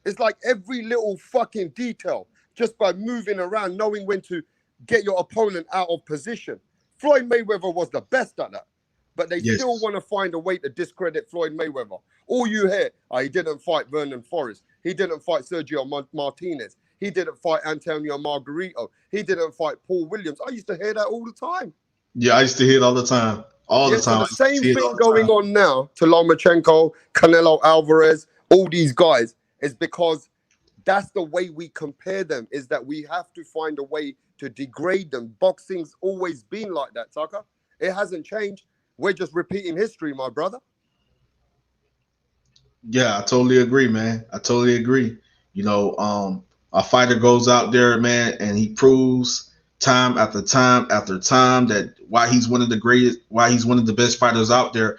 It's like every little fucking detail just by moving around, knowing when to get your opponent out of position. Floyd Mayweather was the best at that. But they still want to find a way to discredit Floyd Mayweather. All you hear, he didn't fight Vernon Forrest. He didn't fight Sergio Martinez. He didn't fight Antonio Margarito. He didn't fight Paul Williams. I used to hear that all the time. Yeah, I used to hear it all the time. All the time. So the same thing going on now to Lomachenko, Canelo Alvarez, all these guys is because that's the way we compare them, is that we have to find a way to degrade them. Boxing's always been like that, Tucker. It hasn't changed. We're just repeating history, my brother. Yeah, I totally agree, man. I totally agree. A fighter goes out there, man, and he proves time after time after time that why he's one of the greatest, why he's one of the best fighters out there,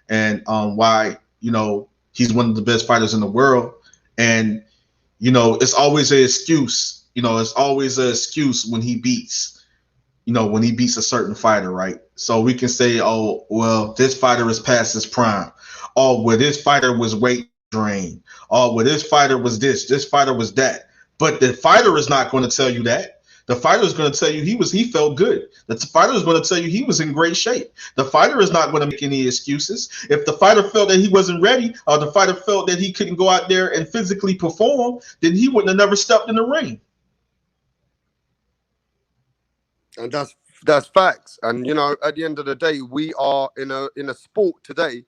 and why he's one of the best fighters in the world. And it's always an excuse. It's always an excuse when he beats, a certain fighter, right? So we can say, oh, well, this fighter is past his prime. Oh, well, this fighter was weight drained. Oh, well, this fighter was this fighter was that. But the fighter is not going to tell you that. The fighter is going to tell you he felt good. The fighter is going to tell you he was in great shape. The fighter is not going to make any excuses. If the fighter felt that he wasn't ready, or the fighter felt that he couldn't go out there and physically perform, then he wouldn't have never stepped in the ring. And that's facts. And at the end of the day, we are in a sport today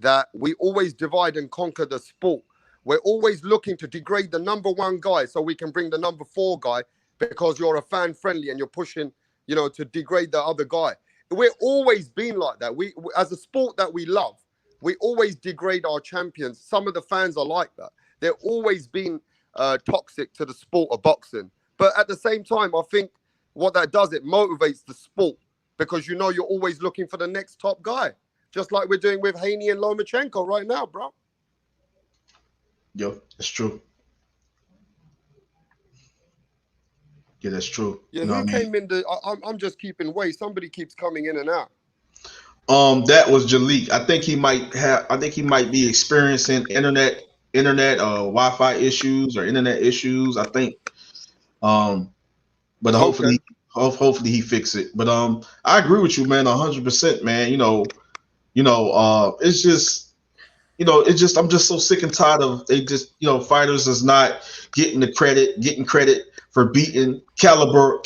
that we always divide and conquer the sport. We're always looking to degrade the number one guy so we can bring the number 4 guy because you're a fan friendly and you're pushing, to degrade the other guy. We're always been like that. We as a sport that we love, we always degrade our champions. Some of the fans are like that. They're always been toxic to the sport of boxing. But at the same time, I think what that does, it motivates the sport because you're always looking for the next top guy. Just like we're doing with Haney and Lomachenko right now, bro. Yo, it's true. Yeah, that's true. Yeah, who came in I'm just keeping way. Somebody keeps coming in and out. That was Jalik. I think he might be experiencing internet Wi-Fi issues or internet issues. I think. But hopefully he fix it. But I agree with you, man, 100%, man. It's just. I'm just so sick and tired of fighters is not getting credit for beating caliber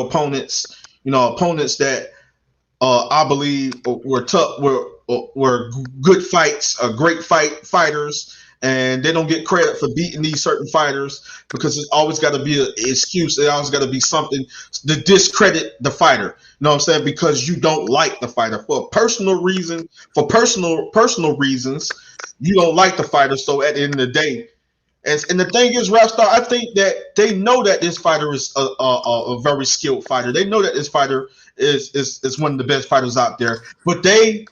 opponents, opponents that I believe were tough, were good fights, great fighters, and they don't get credit for beating these certain fighters because it's always got to be an excuse. It always got to be something to discredit the fighter. You know what I'm saying? Because you don't like the fighter for personal reasons. For personal reasons, you don't like the fighter. So at the end of the day, and the thing is, Rapstar, I think that they know that this fighter is a very skilled fighter. They know that this fighter is one of the best fighters out there. But I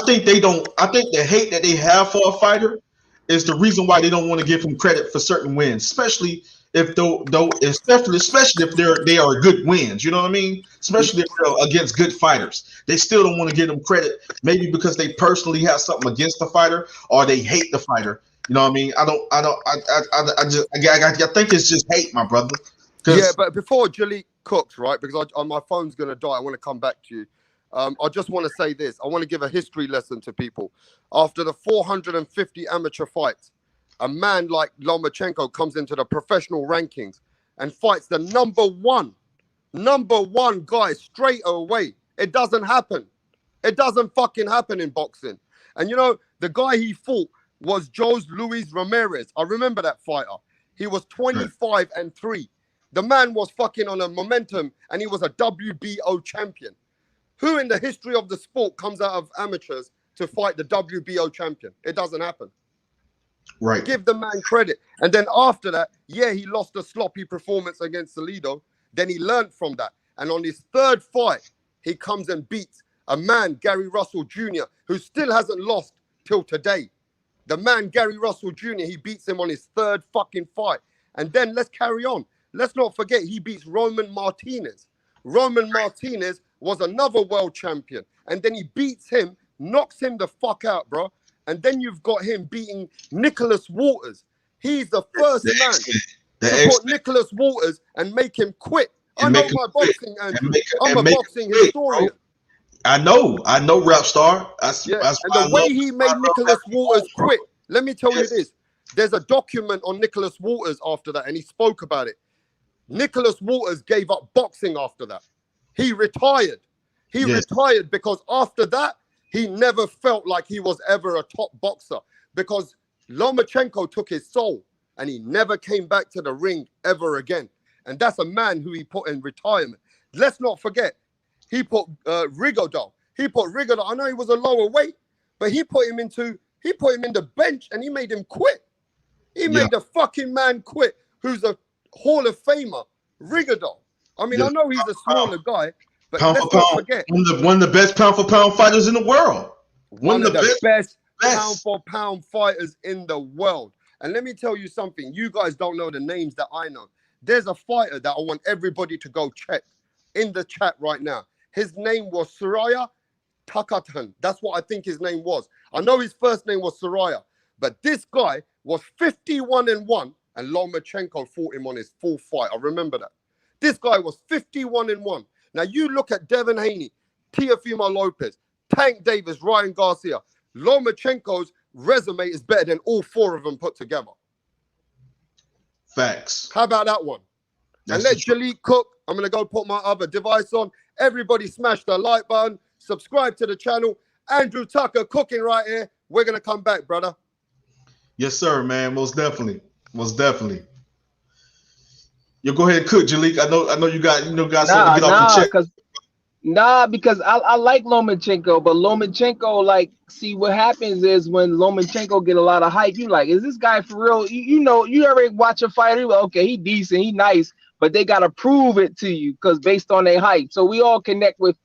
think the hate that they have for a fighter is the reason why they don't want to give him credit for certain wins, especially if they are good wins. You know what I mean? Especially if they're against good fighters, they still don't want to give them credit. Maybe because they personally have something against the fighter or they hate the fighter. You know what I mean? I think it's just hate, my brother. Yeah, but before Jalik cooks, right? Because my phone's gonna die. I want to come back to you. I just want to say this. I want to give a history lesson to people. After the 450 amateur fights, a man like Lomachenko comes into the professional rankings and fights the number one guy straight away. It doesn't happen. It doesn't fucking happen in boxing. And you know, the guy he fought was Ruiz Ramirez. I remember that fighter. He was 25-3. The man was fucking on a momentum and he was a WBO champion. Who in the history of the sport comes out of amateurs to fight the WBO champion? It doesn't happen. Right. Give the man credit. And then after that, yeah, he lost a sloppy performance against Salido. Then he learned from that. And on his third fight, he comes and beats a man, Gary Russell Jr., who still hasn't lost till today. The man, Gary Russell Jr., he beats him on his third fucking fight. And then let's carry on. Let's not forget he beats Roman Martinez. Roman Martinez was another world champion. And then he beats him, knocks him the fuck out, bro. And then you've got him beating Nicholas Waters. He's the first man to put Nicholas Waters and make him quit. I know my boxing, Andrew. I'm a boxing historian. I know, Rap Star. And the way he made Nicholas Waters quit, let me tell you this. There's a document on Nicholas Waters after that, and he spoke about it. Nicholas Waters gave up boxing after that. He retired. He retired because after that, he never felt like he was ever a top boxer because Lomachenko took his soul and he never came back to the ring ever again. And that's a man who he put in retirement. Let's not forget, he put Rigodo. He put Rigodo. I know he was a lower weight, but he put him in the bench and he made him quit. He made the fucking man quit, who's a Hall of Famer, Rigodo. I mean, I know he's a smaller guy, but let's not forget. One of the best pound for pound fighters in the world. One of the best pound for pound fighters in the world. And let me tell you something. You guys don't know the names that I know. There's a fighter that I want everybody to go check in the chat right now. His name was Soraya Takatan. That's what I think his name was. I know his first name was Soraya, but this guy was 51-1, and Lomachenko fought him on his full fight. I remember that. This guy was 51-1. Now you look at Devin Haney, Teofimo Lopez, Tank Davis, Ryan Garcia. Lomachenko's resume is better than all four of them put together. Facts. How about that one? And let Jalik cook. I'm going to go put my other device on. Everybody smash the like button. Subscribe to the channel. Andrew Tucker cooking right here. We're going to come back, brother. Yes, sir, man. Most definitely. Most definitely. You go ahead and cook, Jalik. I know you got something to get off your chest. Because I like Lomachenko, but Lomachenko, like, see what happens is when Lomachenko get a lot of hype, you like, is this guy for real? You know, you already watch a fighter, like, okay, he decent, he nice, but they gotta prove it to you because based on their hype. So we all connect with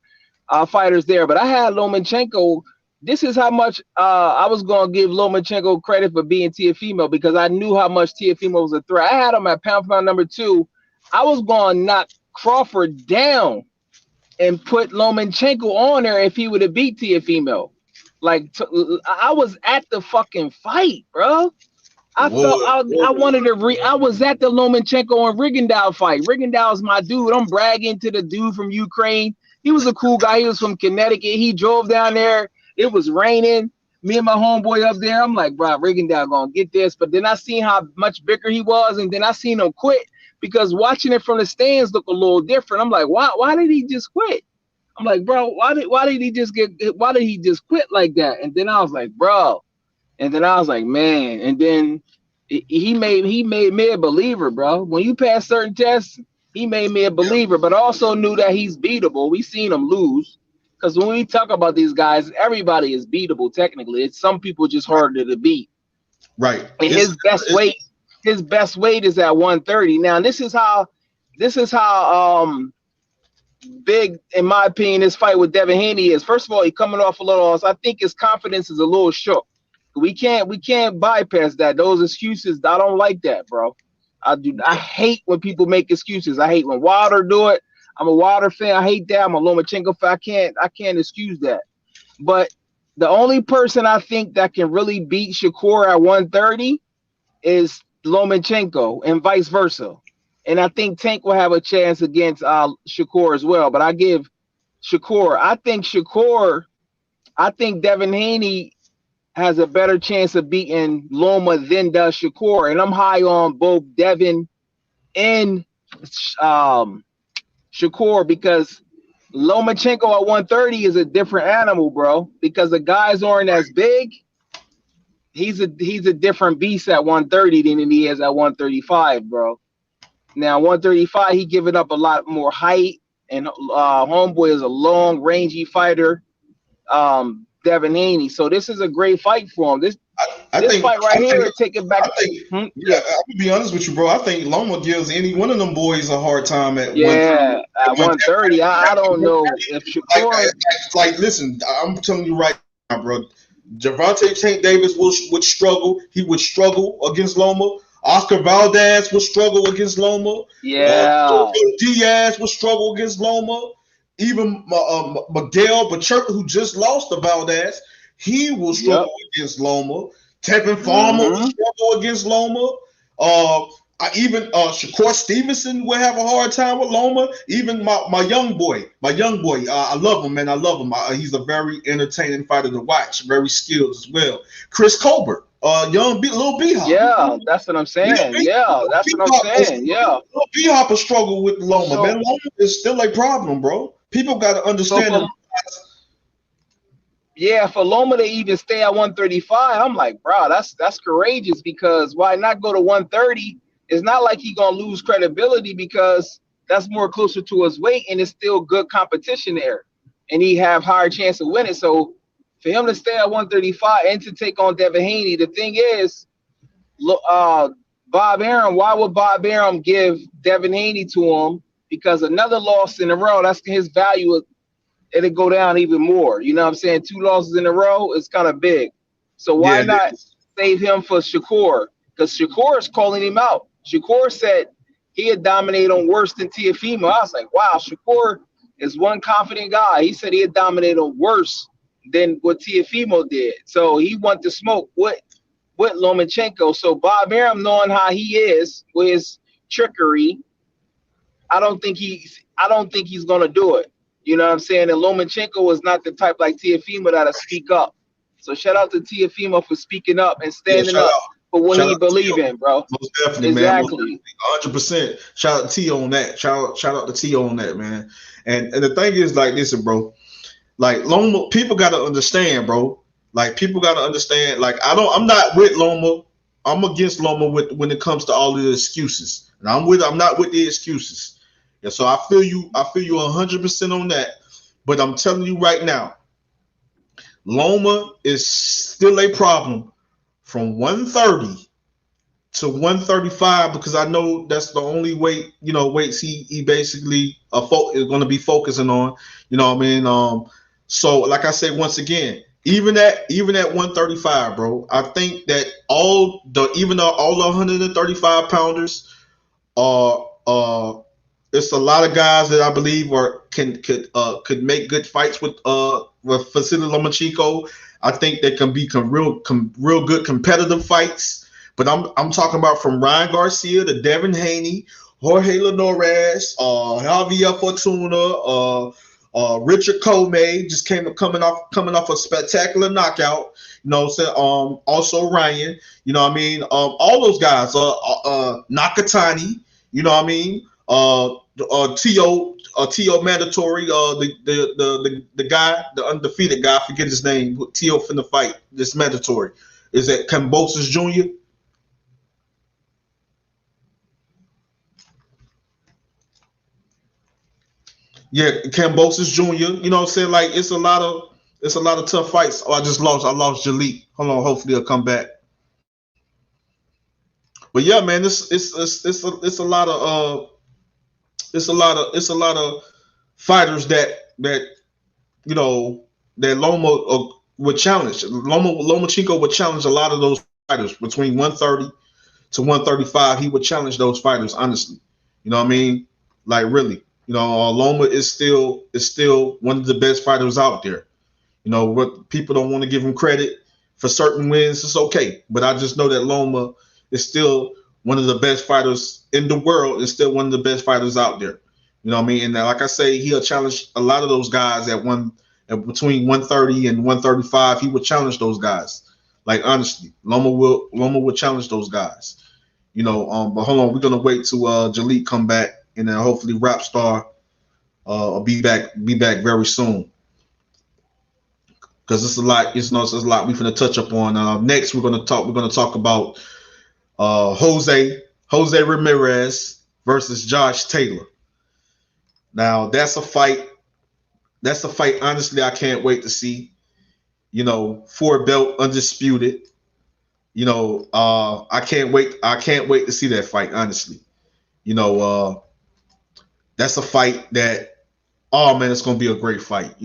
fighters there. But I had Lomachenko. This is how much I was gonna give Lomachenko credit for being Teofimo because I knew how much Teofimo was a threat. I had him at pound for pound number 2. I was gonna knock Crawford down and put Lomachenko on there if he would have beat Teofimo. Like, I was at the fucking fight, bro. I wanted to I was at the Lomachenko and Rigondeaux fight. Rigondeaux's my dude. I'm bragging to the dude from Ukraine. He was a cool guy. He was from Connecticut. He drove down there. It was raining. Me and my homeboy up there. I'm like, bro, Rigondeaux gonna get this. But then I seen how much bigger he was, and then I seen him quit. Because watching it from the stands look a little different. I'm like, why did he just quit? I'm like, bro, why did he just quit like that? And then I was like, bro. And then I was like, man. And then he made me a believer, bro. When you pass certain tests, he made me a believer, but I also knew that he's beatable. We seen him lose. Because when we talk about these guys, everybody is beatable technically. It's some people just harder to beat. Right. And his best weight is at 130. Now this is how big, in my opinion, this fight with Devin Haney is. First of all, he's coming off a little. I think his confidence is a little shook. We can't bypass that. Those excuses, I don't like that, bro. I hate when people make excuses. I hate when Wilder do it. I'm a Wilder fan. I hate that. I'm a Lomachenko fan. I can't excuse that. But the only person I think that can really beat Shakur at 130 is Lomachenko, and vice versa. And I think Tank will have a chance against Shakur as well. But I give Shakur. I think Devin Haney has a better chance of beating Loma than does Shakur. And I'm high on both Devin and Shakur because Lomachenko at 130 is a different animal, bro. Because the guys aren't as big. He's a different beast at 130 than he is at 135, bro. Now 135, he giving up a lot more height, and Homeboy is a long, rangy fighter. Devin Haney. So this is a great fight for him. This fight right here, take it back. Yeah, I'm gonna be honest with you, bro. I think Loma gives any one of them boys a hard time at 130. I don't know if Shakur. Like, listen, I'm telling you right now, bro. Gervonta Tank Davis would struggle. He would struggle against Loma. Oscar Valdez would struggle against Loma. Yeah. Diaz would struggle against Loma. Even Miguel Bacherka, who just lost to Valdez, he will struggle against Loma. Tevin Farmer will struggle against Loma. Even Shakur Stevenson will have a hard time with Loma. Even my young boy, I love him, man. I love him. He's a very entertaining fighter to watch, very skilled as well. Chris Colbert, little B-Hop. Yeah, that's what I'm saying. Yeah, that's what I'm saying. Yeah. Little B-Hop will struggle with Loma, man. Loma is still a problem, bro. People got to understand for Loma to even stay at 135, I'm like, bro, that's courageous because why not go to 130? It's not like he's gonna lose credibility because that's more closer to his weight and it's still good competition there. And he have higher chance of winning. So for him to stay at 135 and to take on Devin Haney, the thing is, Bob Arum, why would Bob Arum give Devin Haney to him? Because another loss in a row, that's his value. It'll go down even more. You know what I'm saying? 2 losses in a row is kind of big. So why not save him for Shakur? Because Shakur is calling him out. Shakur said he had dominated on worse than Teofimo. I was like, wow, Shakur is one confident guy. He said he had dominated on worse than what Teofimo did. So he wanted to smoke with Lomachenko. So Bob Arum, knowing how he is with his trickery, I don't think he's gonna do it. You know what I'm saying? And Lomachenko was not the type like Teofimo that'll speak up. So shout out to Teofimo for speaking up and standing up for what he believe in, bro. Most definitely, man. 100%. Shout out to T on that. Shout out to T on that, man. And the thing is, like, listen, bro. Like, Loma, people gotta understand, bro. Like, people gotta understand. Like, I'm not with Loma. I'm against Loma when it comes to all of the excuses. And I'm not with the excuses. And so I feel you 100% on that. But I'm telling you right now, Loma is still a problem from 130 to 135 because I know that's the only weights he basically is going to be focusing on. You know what I mean? So like I said once again, even at 135, bro, I think that all the 135 pounders are it's a lot of guys that I believe could make good fights with Vasily Lomachenko. I think they can be real good competitive fights. But I'm talking about from Ryan Garcia to Devin Haney, Jorge Ramirez, Javier Fortuna, Richard Comey just coming off a spectacular knockout. You know, so also Ryan. You know what I mean? All those guys. Nakatani. You know what I mean? Tio Mandatory, the guy, the undefeated guy, I forget his name. Tio finna fight this mandatory. Is that Cambosis Jr.? Yeah, Cambosis Jr. You know what I'm saying? Like it's a lot of tough fights. Oh, I lost Jalik. Hold on, hopefully he'll come back. But yeah, man, it's a lot of fighters that you know that Loma would challenge. Lomachenko would challenge a lot of those fighters between 130 to 135. He would challenge those fighters honestly. You know what I mean? Like really. You know, Loma is still one of the best fighters out there. You know, what people don't want to give him credit for certain wins. It's okay, but I just know that Loma is still one of the best fighters in the world. Is still one of the best fighters out there. You know what I mean? And like I say, he'll challenge a lot of those guys at between 130 and 135. He would challenge those guys. Like honestly, Loma will challenge those guys. But hold on, we're gonna wait till Jalik come back, and then hopefully Rapstar will be back very soon. Because it's a lot, it's a lot we finna touch up on. Next, we're gonna talk about Jose Ramirez versus Josh Taylor. Now that's a fight. That's a fight. Honestly, I can't wait to see. For belt undisputed. I can't wait. I can't wait to see that fight. Honestly, that's a fight that. Oh man, it's gonna be a great fight.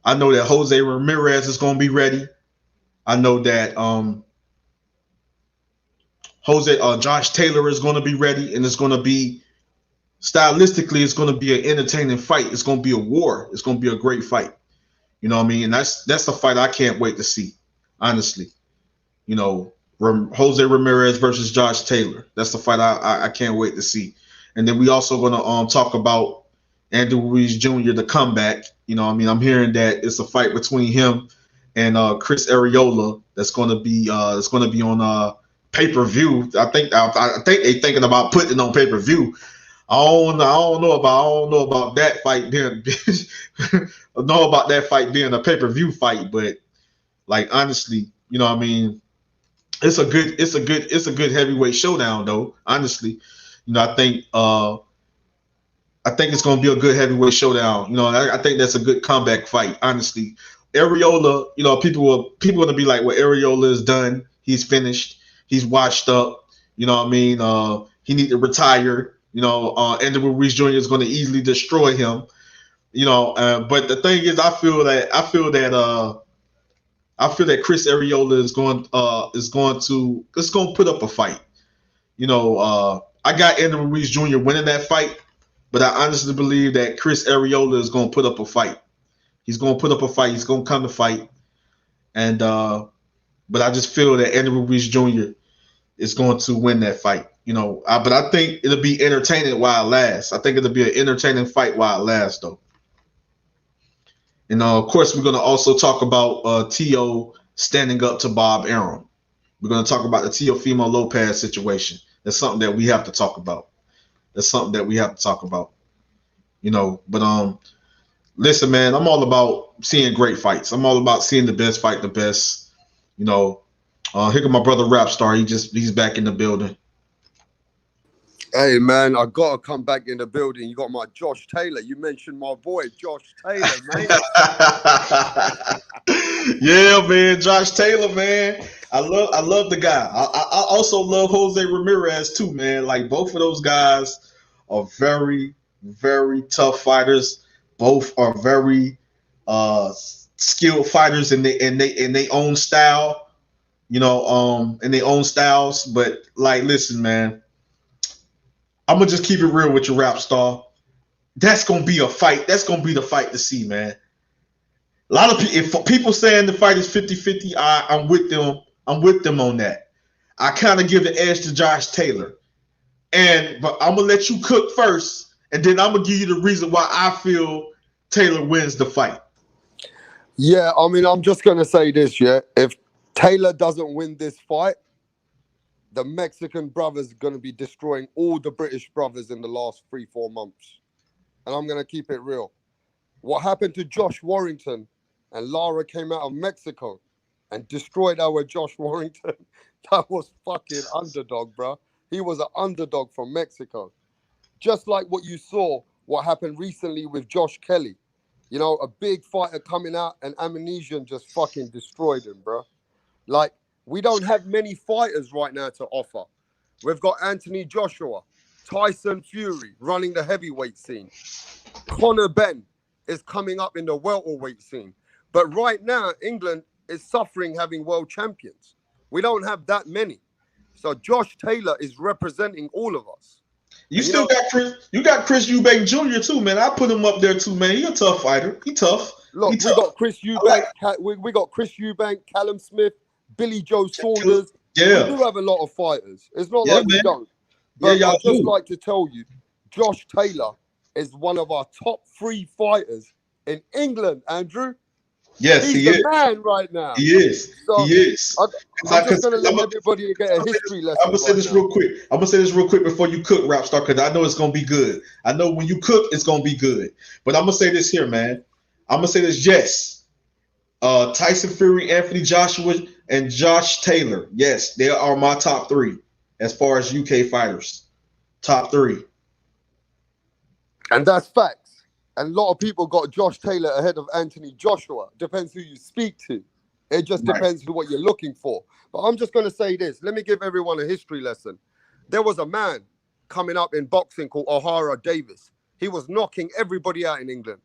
I know that Jose Ramirez is gonna be ready. I know that Josh Taylor is gonna be ready, and it's gonna be stylistically, it's gonna be an entertaining fight. It's gonna be a war. It's gonna be a great fight. You know what I mean? And that's a fight I can't wait to see. Honestly, Jose Ramirez versus Josh Taylor. That's the fight I can't wait to see. And then we also gonna talk about Andrew Ruiz Jr. the comeback. I'm hearing that it's a fight between him and Chris Areola that's gonna be on pay-per-view. I think they thinking about putting it on pay-per-view. I don't know about that fight being I know about that fight being a pay-per-view fight, but like honestly, it's a good heavyweight showdown though. Honestly, I think it's gonna be a good heavyweight showdown. I think that's a good comeback fight. Honestly, Areola, people gonna be like, well, Areola is done. He's finished. He's washed up. He need to retire. Andrew Ruiz Jr. is going to easily destroy him. But the thing is, I feel that Chris Areola is going to put up a fight. I got Andrew Ruiz Jr. winning that fight, but I honestly believe that Chris Areola is going to put up a fight. He's going to put up a fight. He's going to come to fight, and but I just feel that Andrew Ruiz Jr. is going to win that fight. But I think it'll be entertaining while it lasts. I think it'll be an entertaining fight while it lasts, though. And of course, we're going to also talk about Tio standing up to Bob Arum. We're going to talk about the Teofimo Lopez situation. That's something that we have to talk about. But listen, man, I'm all about seeing great fights. I'm all about seeing the best fight the best. Here come my brother Rapstar. He's back in the building. Hey man, I gotta come back in the building. You got my Josh Taylor. You mentioned my boy Josh Taylor, man. Yeah, man, Josh Taylor, man. I love the guy. I also love Jose Ramirez too, man. Like both of those guys are very, very tough fighters. Both are very skilled fighters in their own style. In their own styles. But like, listen, man. I'm gonna just keep it real with you, Rapstar. That's gonna be a fight. That's gonna be the fight to see, man. A lot of people, if people saying the fight is 50-50, I'm with them. I'm with them on that. I kind of give the edge to Josh Taylor, but I'm gonna let you cook first, and then I'm gonna give you the reason why I feel Taylor wins the fight. Yeah, I'm just gonna say this. Yeah, if Taylor doesn't win this fight, the Mexican brothers are going to be destroying all the British brothers in the last 3-4 months. And I'm going to keep it real. What happened to Josh Warrington and Lara came out of Mexico and destroyed our Josh Warrington? That was fucking underdog, bro. He was an underdog from Mexico. Just like what you saw, what happened recently with Josh Kelly. A big fighter coming out and Amnesian just fucking destroyed him, bro. Like, we don't have many fighters right now to offer. We've got Anthony Joshua, Tyson Fury running the heavyweight scene. Conor Ben is coming up in the welterweight scene. But right now, England is suffering having world champions. We don't have that many. So Josh Taylor is representing all of us. You got Chris Eubank Jr. too, man. I put him up there too, man. He's a tough fighter. He tough. Look, we got Chris Eubank. We got Chris Eubank, Callum Smith, Billy Joe Saunders. Yeah. We do have a lot of fighters. It's not like we don't. But I'd just like to tell you, Josh Taylor is one of our top 3 fighters in England, Andrew. Yes, He's he the is. man right now. He is. So He is. I'm just going to let everybody get a history lesson. I'm gonna say this real quick. I'm gonna say this real quick before you cook, Rap Star, because I know it's gonna be good. I know when you cook, it's gonna be good. But I'm gonna say this here, man. I'm gonna say this. Yes, Tyson Fury, Anthony Joshua, and Josh Taylor. Yes, they are my top 3 as far as UK fighters. Top 3. And that's facts. And a lot of people got Josh Taylor ahead of Anthony Joshua. Depends who you speak to. It just depends what you're looking for. But I'm just going to say this. Let me give everyone a history lesson. There was a man coming up in boxing called O'Hara Davis. He was knocking everybody out in England.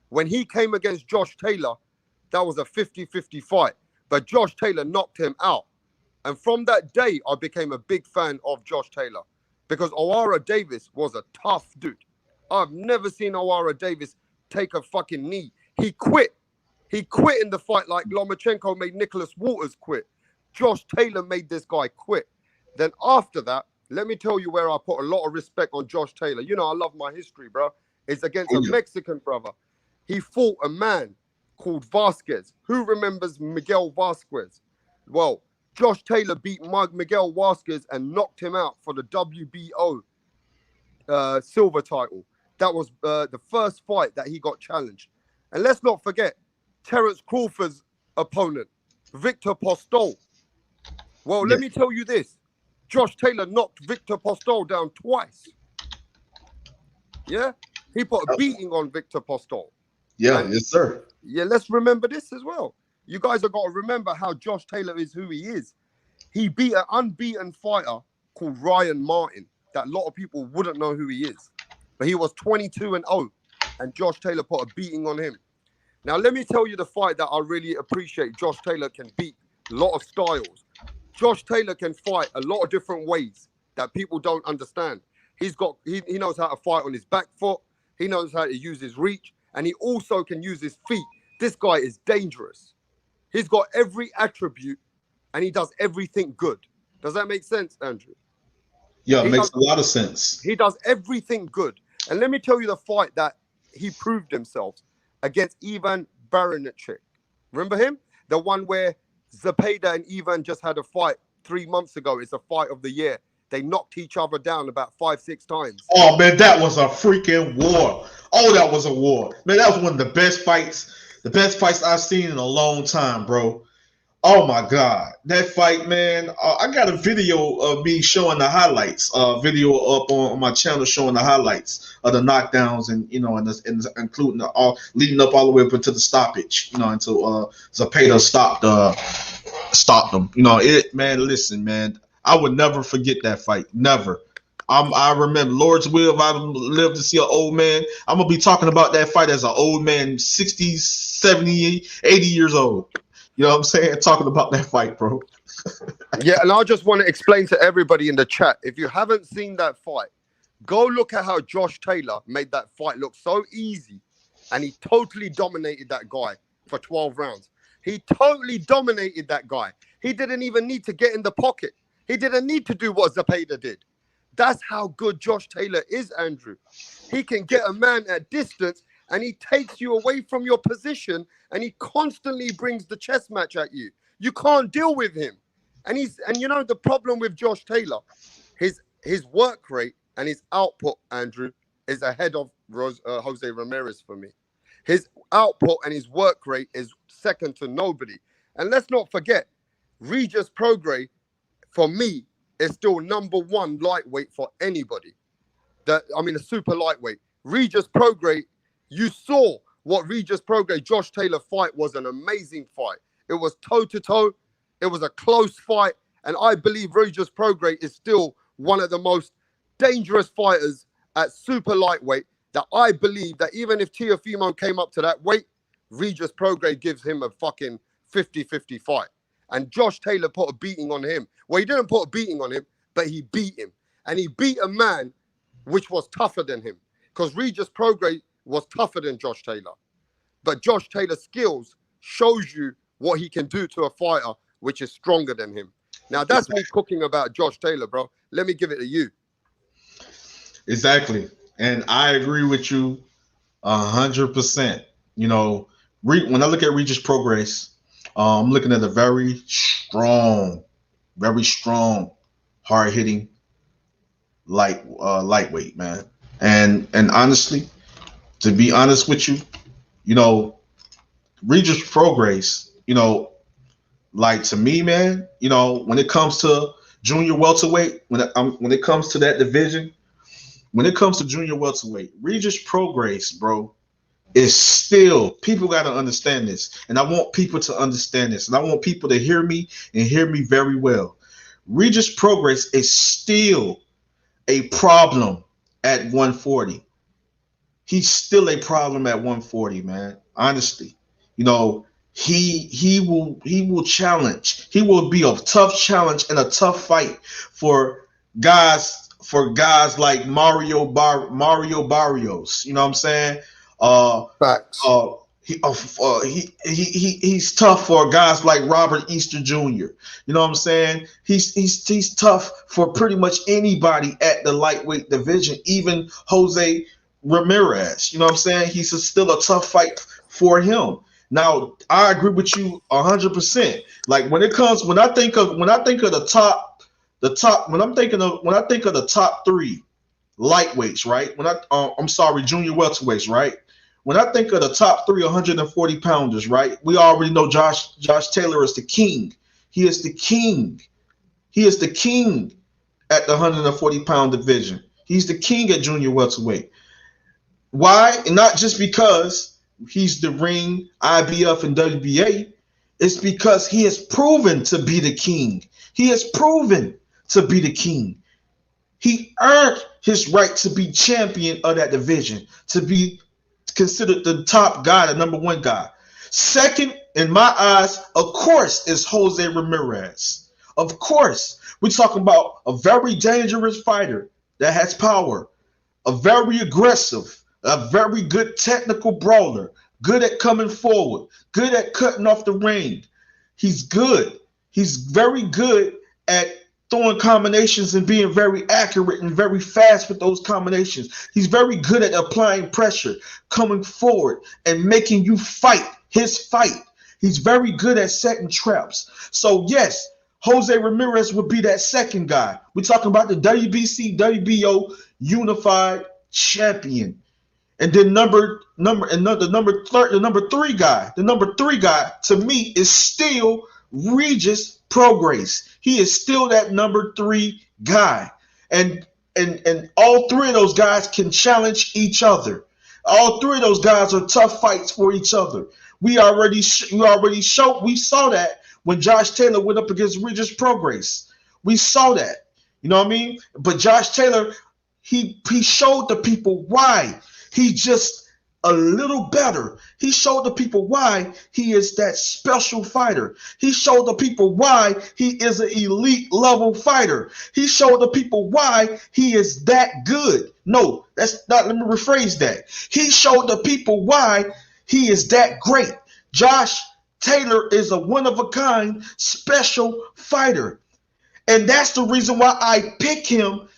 When he came against Josh Taylor, that was a 50-50 fight. But Josh Taylor knocked him out. And from that day, I became a big fan of Josh Taylor. Because O'Hara Davis was a tough dude. I've never seen O'Hara Davis take a fucking knee. He quit. He quit in the fight like Lomachenko made Nicholas Walters quit. Josh Taylor made this guy quit. Then after that, let me tell you where I put a lot of respect on Josh Taylor. You know, I love my history, bro. It's against a Mexican brother. He fought a man called Vasquez. Who remembers Miguel Vasquez? Well, Josh Taylor beat Miguel Vasquez and knocked him out for the WBO silver title. That was the first fight that he got challenged. And let's not forget, Terence Crawford's opponent, Victor Postol. Well, let me tell you this. Josh Taylor knocked Victor Postol down twice. Yeah? He put a beating on Victor Postol. Yeah, yes, sir. Yeah, let's remember this as well. You guys have got to remember how Josh Taylor is who he is. He beat an unbeaten fighter called Ryan Martin that a lot of people wouldn't know who he is. But he was 22-0, and Josh Taylor put a beating on him. Now, let me tell you the fight that I really appreciate. Josh Taylor can beat a lot of styles. Josh Taylor can fight a lot of different ways that people don't understand. He knows how to fight on his back foot. He knows how to use his reach, and he also can use his feet. This guy is dangerous. He's got every attribute, and he does everything good. Does that make sense, Andrew? Yeah, it makes a lot of sense. He does everything good. And let me tell you the fight that he proved himself against Ivan Baranchyk. Remember him? The one where Zepeda and Ivan just had a fight 3 months ago. It's a fight of the year. They knocked each other down about 5-6 times. Oh, man, that was a freaking war. Oh, that was a war. Man, that was one of the best fights I've seen in a long time, bro. Oh, my God. That fight, man. I got a video of me showing the highlights. Video up on my channel showing the highlights of the knockdowns and, you know, and including leading up all the way up into the stoppage, you know, until Zepeda stopped them. You know, man, listen, man. I would never forget that fight. Never. I remember, Lord's will, if I live to see an old man, I'm going to be talking about that fight as an old man, 60, 70, 80 years old. You know what I'm saying? Talking about that fight, bro. Yeah, and I just want to explain to everybody in the chat, if you haven't seen that fight, go look at how Josh Taylor made that fight look so easy, and he totally dominated that guy for 12 rounds. He totally dominated that guy. He didn't even need to get in the pocket. He didn't need to do what Zepeda did. That's how good Josh Taylor is, Andrew. He can get a man at distance, and he takes you away from your position, and he constantly brings the chess match at you. You can't deal with him. And you know the problem with Josh Taylor, his work rate and his output, Andrew, is ahead of Jose Ramirez for me. His output and his work rate is second to nobody. And let's not forget, Regis Prograis, for me, is still #1 lightweight for anybody. A super lightweight. Regis Prograis, you saw what Regis Prograis, Josh Taylor fight was an amazing fight. It was toe-to-toe. It was a close fight. And I believe Regis Prograis is still one of the most dangerous fighters at super lightweight, that I believe that even if Teofimo came up to that weight, Regis Prograis gives him a fucking 50-50 fight. And Josh Taylor put a beating on him. Well, he didn't put a beating on him, but he beat him. And he beat a man which was tougher than him. Because Regis Prograis was tougher than Josh Taylor. But Josh Taylor's skills shows you what he can do to a fighter which is stronger than him. Now, that's me cooking about Josh Taylor, bro. Let me give it to you. Exactly. And I agree with you 100%. You know, when I look at Regis Progress, I'm looking at a very strong, hard hitting lightweight man. And honestly, to be honest with you, you know, Regis Progress, like to me, man, when it comes to junior welterweight, when it comes to that division, when it comes to junior welterweight, Regis Progress, bro, is still, people got to understand this, and I want people to understand this, and I want people to hear me and hear me very well. Regis Progress is still a problem at 140. He's still a problem at 140, man. Honestly, he will challenge. He will be a tough challenge and a tough fight for guys like Mario Barrios. You know what I'm saying? Facts. He's tough for guys like Robert Easter Jr. You know what I'm saying? He's tough for pretty much anybody at the lightweight division, even Jose Ramirez. You know what I'm saying? He's still a tough fight for him. Now, I agree with you 100%. Like when I think of the top, when I think of the top three lightweights, right? I'm sorry, junior welterweights, right? When I think of the top three 140 pounders, right? We already know Josh Taylor is the king. He is the king. He is the king at the 140 pound division. He's the king at junior welterweight. Why? Not just because he's the ring, IBF, and WBA. It's because he has proven to be the king. He has proven to be the king. He earned his right to be champion of that division, to be considered the top guy, the number one guy. Second, in my eyes, of course, is Jose Ramirez. Of course, we're talking about a very dangerous fighter that has power, a very aggressive, a very good technical brawler, good at coming forward, good at cutting off the ring. He's good. He's very good at throwing combinations and being very accurate and very fast with those combinations. He's very good at applying pressure, coming forward, and making you fight his fight. He's very good at setting traps. So, yes, Jose Ramirez would be that second guy. We're talking about the WBC, WBO unified champion. And then the number three guy to me is still Regis Progress. He is still that number three guy. And all three of those guys can challenge each other. All three of those guys are tough fights for each other. We saw that when Josh Taylor went up against Regis Progress. We saw that. You know what I mean? But Josh Taylor, he showed the people why he's just a little better. He showed the people why he is that special fighter. He showed the people why he is an elite level fighter. He showed the people why he is that good. No, that's not, let me rephrase that. He showed the people why he is that great. Josh Taylor is a one-of-a-kind special fighter. And that's the reason why I pick him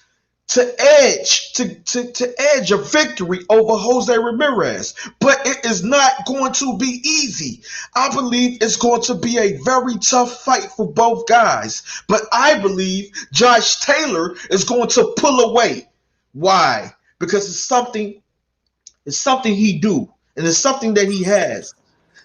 to edge a victory over Jose Ramirez. But it is not going to be easy. I believe it's going to be a very tough fight for both guys. But I believe Josh Taylor is going to pull away. Why? Because it's something he do, and it's something that he has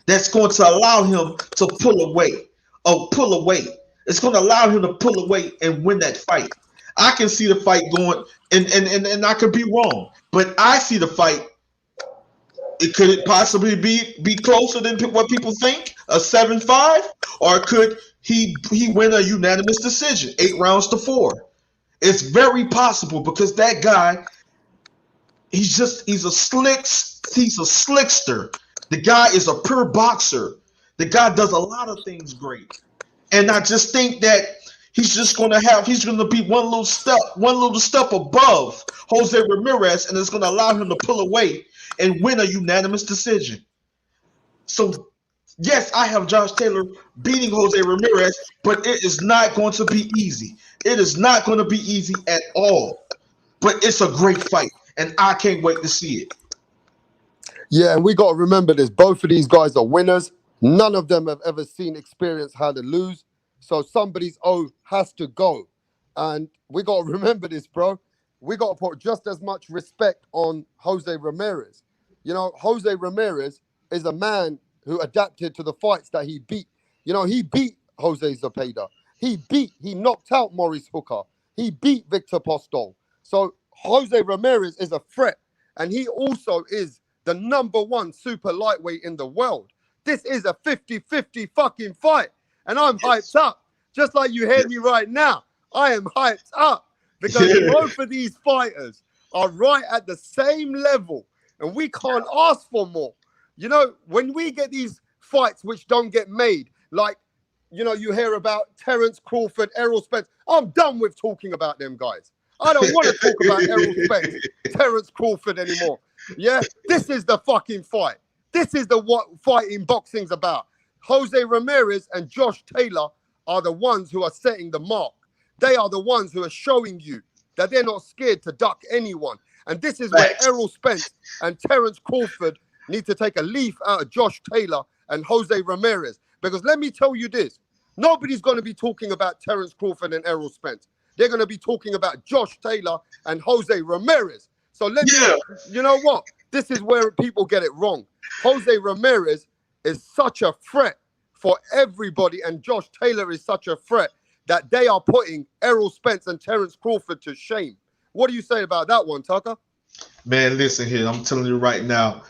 that's going to allow him to pull away. It's going to allow him to pull away and win that fight. I can see the fight going, and I could be wrong, but I see the fight. Could it possibly be closer than what people think, a 7-5, or could he win a unanimous decision, 8-4? It's very possible because that guy, he's a slickster. The guy is a pure boxer. The guy does a lot of things great, and I just think that he's going to be one little step above Jose Ramirez, and it's going to allow him to pull away and win a unanimous decision. So, yes, I have Josh Taylor beating Jose Ramirez, but it is not going to be easy. It is not going to be easy at all. But it's a great fight. and I can't wait to see it. Yeah, and we got to remember this. Both of these guys are winners. None of them have ever experienced how to lose. So somebody's O has to go. And we got to remember this, bro. We got to put just as much respect on Jose Ramirez. You know, Jose Ramirez is a man who adapted to the fights that he beat. You know, he beat Jose Zepeda. He knocked out Maurice Hooker. He beat Victor Postol. So Jose Ramirez is a threat. And he also is the #1 super lightweight in the world. This is a 50-50 fucking fight. And I'm hyped up. Just like you hear me right now. I am hyped up. Because both of these fighters are right at the same level. And we can't ask for more. You know, when we get these fights which don't get made, like, you know, you hear about Terence Crawford, Errol Spence. I'm done with talking about them guys. I don't want to talk about Errol Spence, Terence Crawford anymore. Yeah, this is the fucking fight. This is the what fighting boxing's about. Jose Ramirez and Josh Taylor are the ones who are setting the mark. They are the ones who are showing you that they're not scared to duck anyone. And this is where Errol Spence and Terence Crawford need to take a leaf out of Josh Taylor and Jose Ramirez. Because let me tell you this, nobody's going to be talking about Terence Crawford and Errol Spence. They're going to be talking about Josh Taylor and Jose Ramirez. So you know what? This is where people get it wrong. Jose Ramirez is such a threat for everybody, and Josh Taylor is such a threat that they are putting Errol Spence and Terence Crawford to shame. What do you say about that one, Tucker? Man, listen here. I'm telling you right now.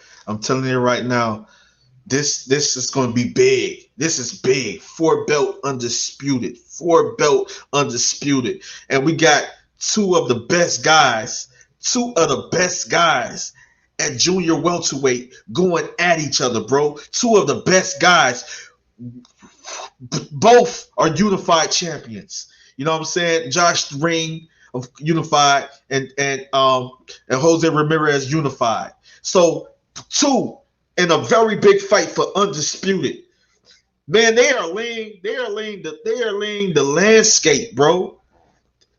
This is going to be big. This is big. 4-belt undisputed. 4-belt undisputed. And we got two of the best guys at junior welterweight going at each other, bro. Two of the best guys. Both are unified champions. You know what I'm saying? Josh Ring of unified and Jose Ramirez unified. So two in a very big fight for undisputed. Man, they are laying the landscape, bro.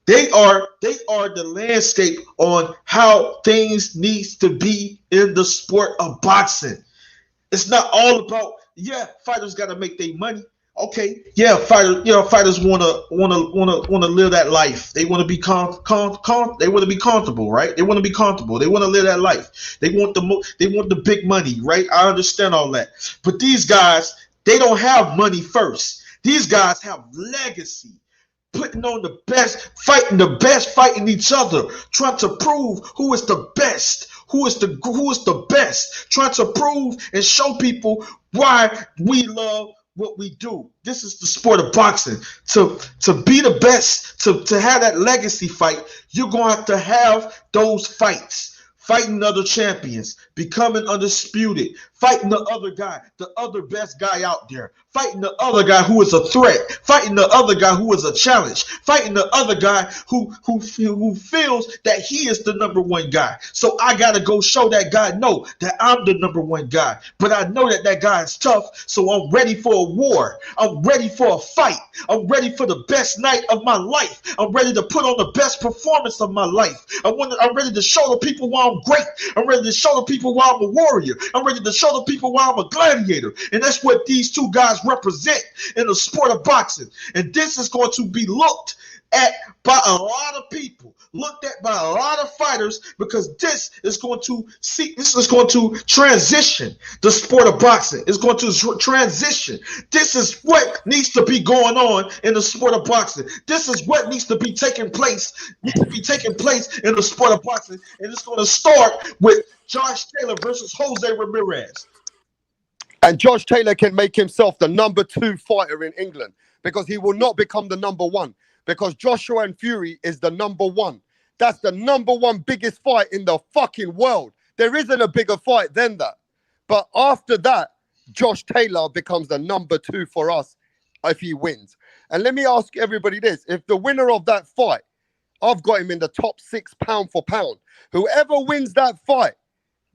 They are the landscape on how things needs to be in the sport of boxing. It's not all about, fighters got to make their money. Okay, fighters want to live that life. They want to be they want to be comfortable, right? They want to be comfortable. They want to live that life. They want the big money, right? I understand all that. But these guys, they don't have money first. These guys have legacy. Putting on the best, fighting each other, trying to prove who is the best, who is the best, trying to prove and show people why we love what we do. This is the sport of boxing. To be the best, to have that legacy fight, you're going to have those fights. Fighting other champions, becoming undisputed, fighting the other guy, the other best guy out there, fighting the other guy who is a threat, fighting the other guy who is a challenge, fighting the other guy who feels that he is the #1 guy. So I gotta go show that guy that I'm the #1 guy. But I know that guy is tough, so I'm ready for a war. I'm ready for a fight. I'm ready for the best night of my life. I'm ready to put on the best performance of my life. I'm ready to show the people why I'm great. I'm ready to show the people why I'm a warrior. I'm ready to show the people why I'm a gladiator. And that's what these two guys represent in the sport of boxing. And this is going to be looked at by a lot of people, looked at by a lot of fighters, because this is going to transition the sport of boxing. It's going to transition. This is what needs to be going on in the sport of boxing. This is what needs to be taking place in the sport of boxing. And it's going to start with Josh Taylor versus Jose Ramirez. And Josh Taylor can make himself the #2 fighter in England, because he will not become the #1. Because Joshua and Fury is the #1. That's the #1 biggest fight in the fucking world. There isn't a bigger fight than that. But after that, Josh Taylor becomes the #2 for us if he wins. And let me ask everybody this. If the winner of that fight, I've got him in the top 6 pound for pound. Whoever wins that fight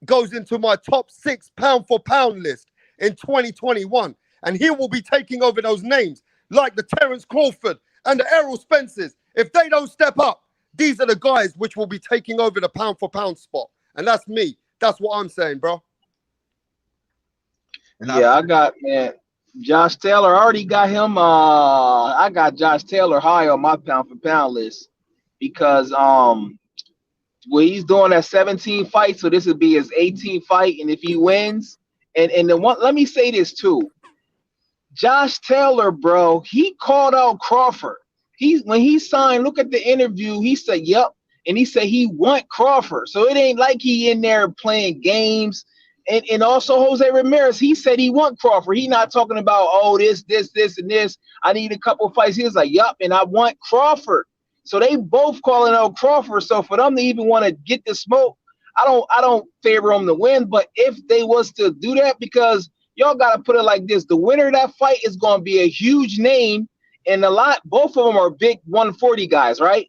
goes into my top 6 pound for pound list in 2021. And he will be taking over those names like the Terence Crawford and the Errol Spencers. If they don't step up, These are the guys which will be taking over the pound for pound spot. And that's me. That's what I'm saying, bro. And Yeah, I got, man, Josh Taylor. I already got him. I got Josh Taylor high on my pound for pound list because well, he's doing that 17 fight, so this would be his 18th fight, and if he wins, and the one, let me say this too, Josh Taylor, bro, he called out Crawford. When he signed, look at the interview, he said, "Yep," and he said he want Crawford, so it ain't like he in there playing games. And also Jose Ramirez, he said he want Crawford. He not talking about, oh, this, and this. I need a couple fights. He was like, "Yup, and I want Crawford." So they both calling out Crawford. So for them to even want to get the smoke, I don't favor them to win. But if they was to do that, because y'all got to put it like this, the winner of that fight is going to be a huge name, and both of them are big 140 guys, right?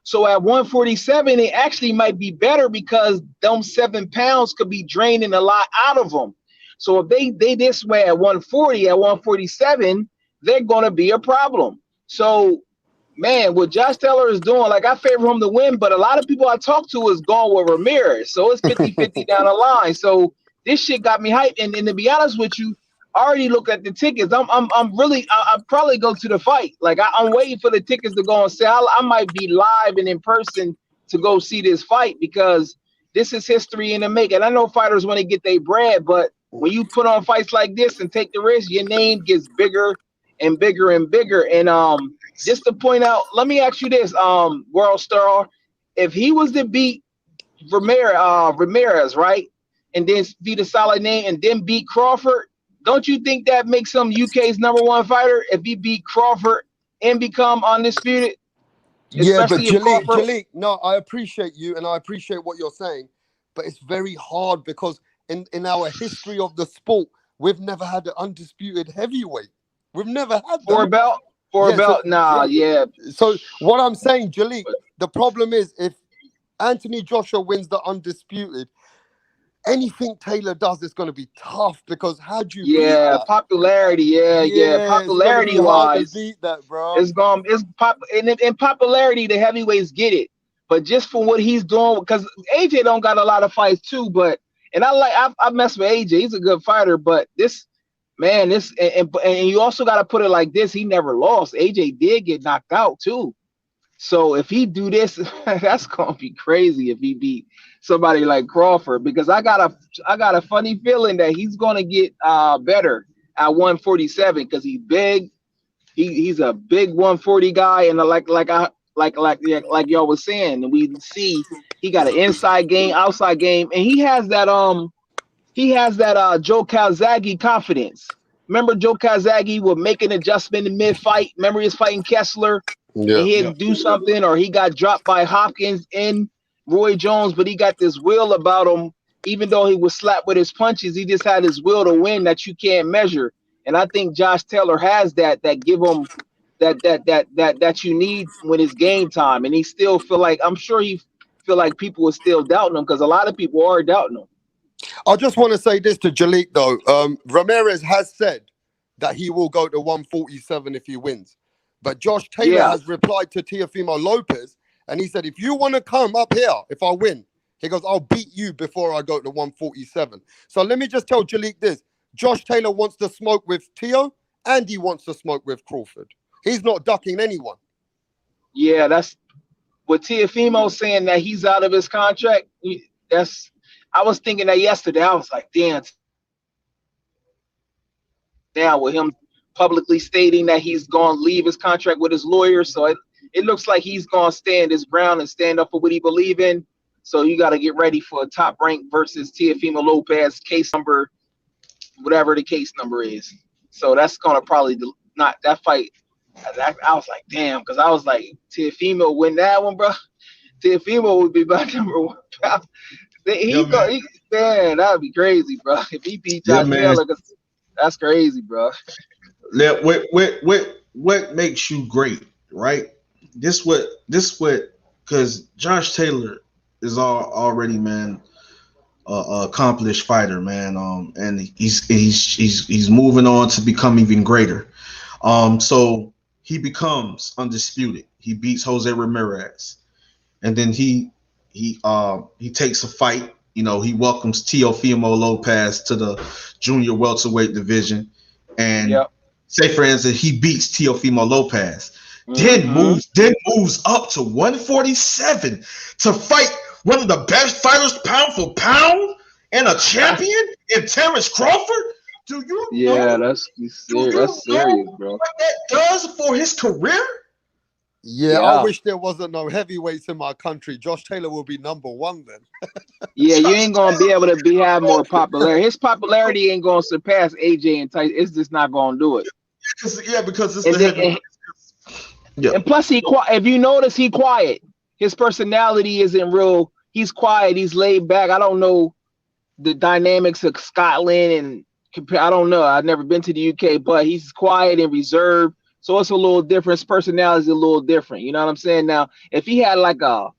So at 147, it actually might be better because them 7 pounds could be draining a lot out of them. So if they this way at 140, at 147, they're going to be a problem. So, man, what Josh Taylor is doing, like, I favor him to win, but a lot of people I talk to is going with Ramirez. So it's 50-50 down the line. So this shit got me hyped. And to be honest with you, I already looked at the tickets. I'll probably go to the fight. Like, I'm waiting for the tickets to go on sale. I might be live and in person to go see this fight because this is history in the making. I know fighters want to get their bread, but when you put on fights like this and take the risk, your name gets bigger and bigger and bigger. And just to point out, let me ask you this, World Star, if he was to beat Ramirez, right, and then beat a solid name and then beat Crawford, don't you think that makes him UK's #1 fighter if he beat Crawford and become undisputed? Yeah, but Jalik, no, I appreciate you and I appreciate what you're saying, but it's very hard because in our history of the sport, we've never had an undisputed heavyweight. We've never had that. For a belt? Nah, yeah. So what I'm saying, Jalik, the problem is if Anthony Joshua wins the undisputed, anything Taylor does is going to be tough because how do you beat that? Popularity, yeah. Popularity wise, beat that, bro. In popularity, the heavyweights get it, but just for what he's doing, because AJ don't got a lot of fights too. But I mess with AJ, he's a good fighter. But this man, and you also got to put it like this: he never lost. AJ did get knocked out too. So if he do this, that's gonna be crazy if he beat somebody like Crawford, because I got a funny feeling that he's gonna get better at 147 because he's big. He's a big 140 guy, and like y'all was saying, and we see he got an inside game, outside game, and he has that Joe Calzaghe confidence. Remember Joe Calzaghe would make an adjustment in mid-fight. Remember he was fighting Kessler? Yeah. And he had to do something, or he got dropped by Hopkins and Roy Jones, but he got this will about him. Even though he was slapped with his punches, he just had his will to win that you can't measure. And I think Josh Taylor has that give him that you need when it's game time. And he still feel like, I'm sure he feel like people are still doubting him because a lot of people are doubting him. I just want to say this to Jalik though. Ramirez has said that he will go to 147 if he wins. But Josh Taylor has replied to Teofimo Lopez, and he said, if you want to come up here, if I win, he goes, I'll beat you before I go to 147. So let me just tell Jalik this. Josh Taylor wants to smoke with Teo, and he wants to smoke with Crawford. He's not ducking anyone. Yeah, that's what Teofimo saying that he's out of his contract. I was thinking that yesterday. I was like, damn. Now with him publicly stating that he's going to leave his contract with his lawyer. So it looks like he's going to stand his ground and stand up for what he believes in. So you got to get ready for a top rank versus Teofimo Lopez, case number, whatever the case number is. So that's going to probably not that fight. I was like, damn, because I was like, Teofimo win that one, bro. Teofimo would be my #1. Man, that would be crazy, bro. If he beat Josh Taylor, that's crazy, bro. What makes you great, right? This because Josh Taylor is already, man, accomplished fighter, man. And he's moving on to become even greater. So he becomes undisputed. He beats Jose Ramirez. and then he takes a fight. You know, he welcomes Teofimo Lopez to the junior welterweight division, and Yep. say for instance he beats Teofimo Lopez, Mm-hmm. then moves up to 147 to fight one of the best fighters pound for pound and a champion in Terrence Crawford. Do you Yeah, know? Do you that's serious, know bro. what that does for his career? Yeah, I Yeah. wish there wasn't no heavyweights in my country. Josh Taylor will be number one then. Yeah, you Josh ain't gonna be able to be have more popularity. His Taylor, popularity ain't gonna surpass AJ and Tyson. It's just not gonna do it. because it's And the then heavy. Yeah. and plus if you notice he quiet. His personality isn't real. He's quiet. He's laid back. I don't know the dynamics of Scotland and compare. I don't know. I've never been to the UK, but he's quiet and reserved. So it's a little different. His personality is a little different. You know what I'm saying? Now, if he had like a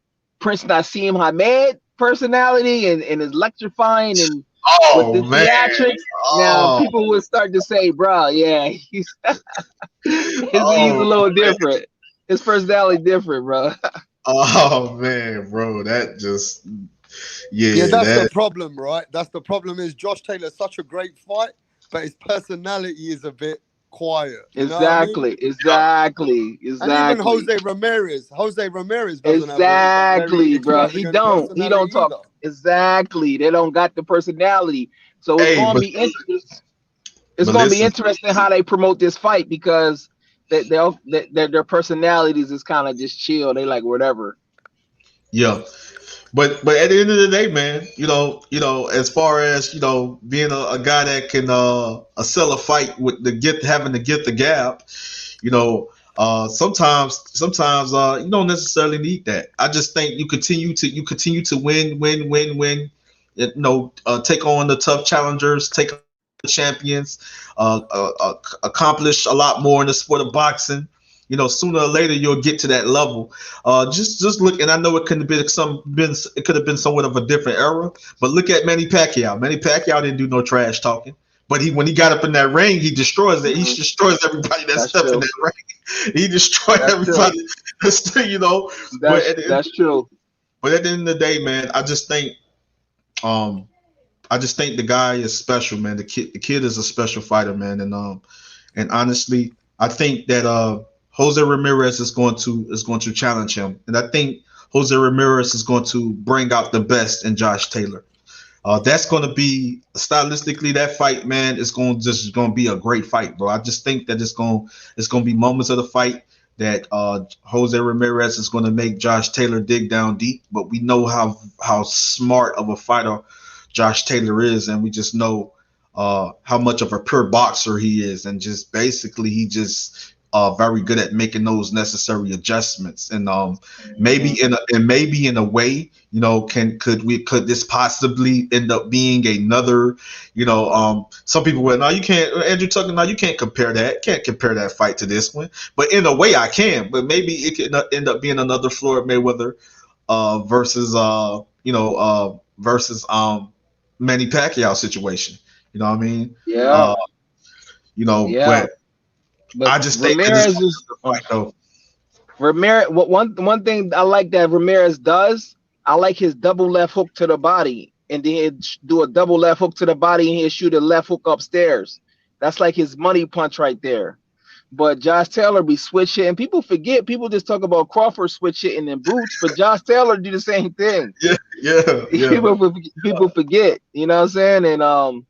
Prince Nassim Hamed personality and is electrifying and with Oh the man. theatrics, now Oh. people would start to say, bro, yeah, he's a Oh little man. different. His personality different, bro. Oh man, bro. That just Yeah, yeah. that's the That problem, right? That's the problem is Josh Taylor's such a great fight, but his personality is a bit quiet. You know what I mean? Exactly, exactly, And even exactly. Jose Ramirez doesn't have a very Exactly, bro. extravagant He don't personality talk. either. Exactly. They don't got the personality. So hey, it's but gonna be listen, interesting how they promote this fight because their personalities is kind of just chill. They like whatever. yeah. But at the end of the day, man, as far as being a guy that can sell a fight with the get having to get the gap, you know, sometimes you don't necessarily need that. I just think you continue to win. Take on the tough challengers, take on the champions, accomplish a lot more in the sport of boxing. Sooner or later you'll get to that level. Just look, and I know it could have been somewhat of a different era, but look at Manny Pacquiao. Manny Pacquiao didn't do no trash talking, but when he got up in that ring, he destroys it. He Mhm. destroys everybody that That's steps in true. that ring. He destroyed That's true. everybody. But That's true. at the end of the day, man, um I just think the guy is special, man. The kid is a special fighter, man, and honestly, I think that Jose Ramirez is going to challenge him, and I think Jose Ramirez is going to bring out the best in Josh Taylor. That's going to be stylistically that fight, man. It's going to be a great fight, bro. I just think that it's going to be moments of the fight that Jose Ramirez is going to make Josh Taylor dig down deep. But we know how smart of a fighter Josh Taylor is, and we just know how much of a pure boxer he is, and just basically he just very good at making those necessary adjustments. And Mhm. maybe in a way, could this possibly end up being another, some people were, no, you can't, Andrew Tucker, no, you can't compare that fight to this one. But in a way I can, but maybe it could end up being another Floyd Mayweather versus Manny Pacquiao situation. You know what I mean? Yeah. Uh, Yeah. but But I just think that it's Ramirez going to is be a fight though. Ramirez. One thing I like that Ramirez does, I like his double left hook to the body, and then he'd do a double left hook to the body, and he'll shoot a left hook upstairs. That's like his money punch right there. But Josh Taylor be switch hitting. People forget. People just talk about Crawford switch hitting and boots, but Josh Taylor do the same thing. Yeah, yeah, yeah. People forget. You know what I'm saying? And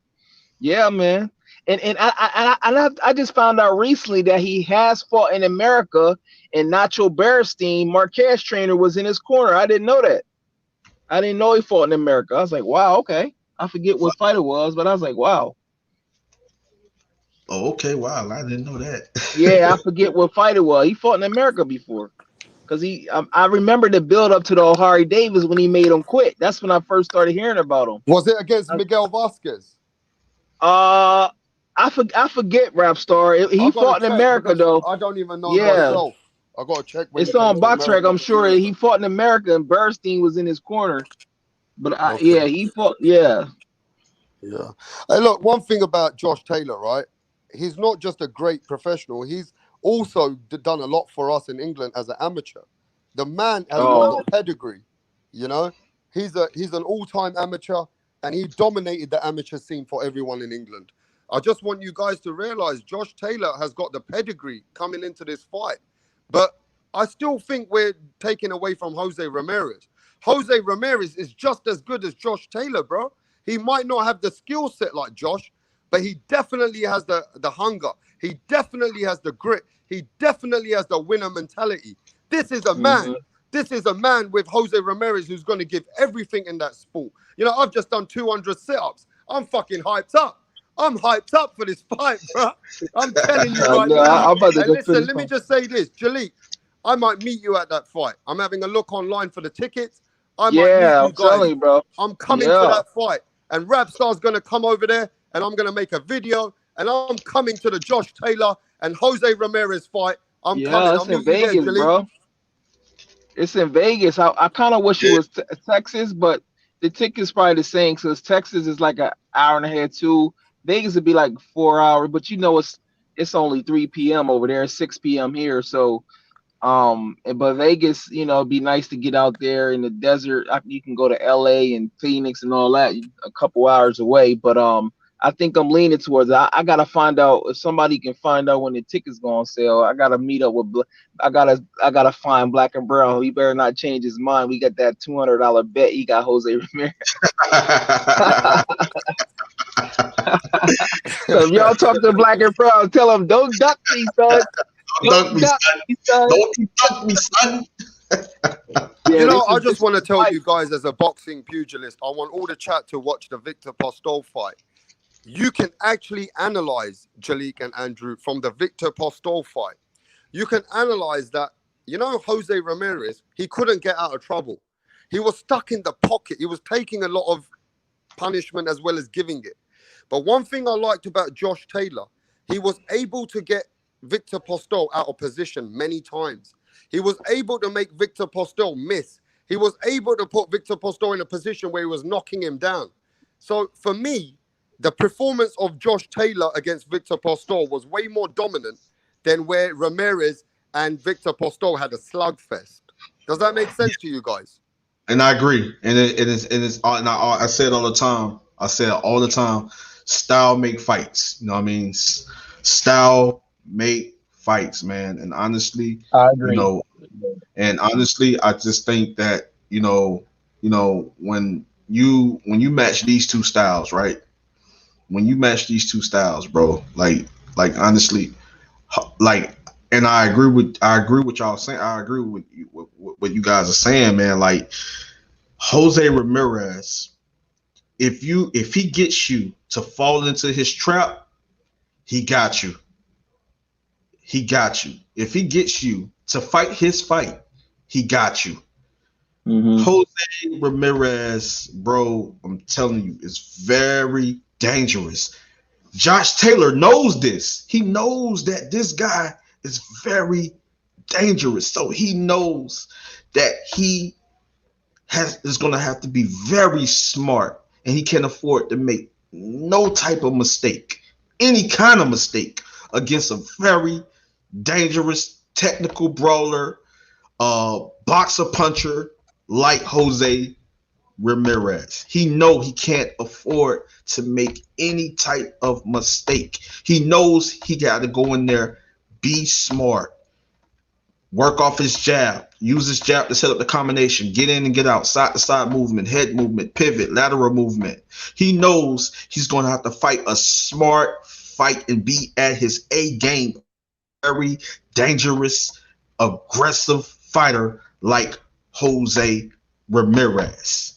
yeah, man. I just found out recently that he has fought in America, and Nacho Beristain, Marquez trainer, was in his corner. I didn't know that. I didn't know he fought in America. I was like, wow, okay. I forget what fight it was, but I was like, wow. Oh, okay. Wow, I didn't know Yeah, I that. forget what fight it was. He fought in America before. Because I remember the build up to the O'Hare Davis when he made him quit. That's when I first started hearing about him. Was it against Miguel Vasquez? Uh, I forget Rap Star. I He gotta fought in check America because though. I don't even know Yeah, myself. I gotta check when he it's came on to BoxRec. America I'm a few sure years he ago. fought in America, and Bernstein was in his corner. But Okay. yeah, he fought. Yeah, Yeah. Hey, look, one thing about Josh Taylor, right? He's not just a great professional. He's also done a lot for us in England as an amateur. The man has got Oh, the pedigree. You know, he's an all-time amateur, and he dominated the amateur scene for everyone in England. I just want you guys to realize Josh Taylor has got the pedigree coming into this fight, but I still think we're taking away from Jose Ramirez. Jose Ramirez is just as good as Josh Taylor, bro. He might not have the skill set like Josh, but he definitely has the hunger. He definitely has the grit. He definitely has the winner mentality. This is a man. This is a man with Jose Ramirez who's going to give everything in that sport. You know, I've just done 200 sit-ups. I'm fucking hyped up. I'm hyped up for this fight, bro. I'm telling you right no, now. I'm about to And go listen, let me just say this, Jalik. I might meet you at that fight. I'm having a look online for the tickets. I might meet Yeah, you I'm telling guys. you, bro. I'm coming to that fight. And Rapstar's going to come over there, and I'm going to make a video, and I'm coming to the Josh Taylor and Jose Ramirez fight. I'm coming. It's I'll in meet you there, Vegas, Jalik. bro. It's in Vegas. I kind of wish it was Texas, but the ticket's probably the same because Texas is like an hour and a half, 2. Vegas would be like 4 hours, but you know it's only 3 p.m. over there, 6 p.m. here. So but Vegas, you know, it'd be nice to get out there in the desert. You can go to LA and Phoenix and all that, a couple hours away. But I think I'm leaning towards I gotta find out if somebody can find out when the tickets go on sale. I gotta meet up with I gotta find Black and Brown. He better not change his mind. We got that $200 bet. He got Jose Ramirez. So if y'all talk to Black and Brown, tell him don't duck me, son. Don't duck me, son. Don't duck me, son. Yeah, you know, I just want to tell you guys, as a boxing pugilist, I want all the chat to watch the Victor Postol fight. You can actually analyze, Jalik and Andrew, from the Victor Postol fight. You can analyze that, you know, Jose Ramirez, he couldn't get out of trouble. He was stuck in the pocket. He was taking a lot of punishment as well as giving it. But one thing I liked about Josh Taylor, he was able to get Victor Postol out of position many times. He was able to make Victor Postol miss. He was able to put Victor Postol in a position where he was knocking him down. So for me, the performance of Josh Taylor against Victor Postol was way more dominant than where Ramirez and Victor Postol had a slugfest. Does that make sense to you guys? And I agree. And I say it all the time. I say it all the time. Style make fights. You know what I mean? Style make fights, man. And honestly, I agree. You know, and honestly, I just think that, you know, when you match these two styles, right? When you match these two styles, bro, like honestly, like, and I agree with y'all saying. I agree with what you guys are saying, man. Like Jose Ramirez, if he gets you to fall into his trap, he got you. He got you. If he gets you to fight his fight, he got you. Mm-hmm. Jose Ramirez, bro, I'm telling you, is very dangerous. Josh Taylor knows this. He knows that this guy is very dangerous. So he knows that he is going to have to be very smart, and he can't afford to make no type of mistake, any kind of mistake, against a very dangerous technical brawler, boxer puncher like Jose Ramirez. He know he can't afford to make any type of mistake. He knows he got to go in there, be smart, work off his jab, use his jab to set up the combination, get in and get out, side to side movement, head movement, pivot, lateral movement. He knows he's going to have to fight a smart fight and be at his A game. Very dangerous, aggressive fighter like Jose Ramirez.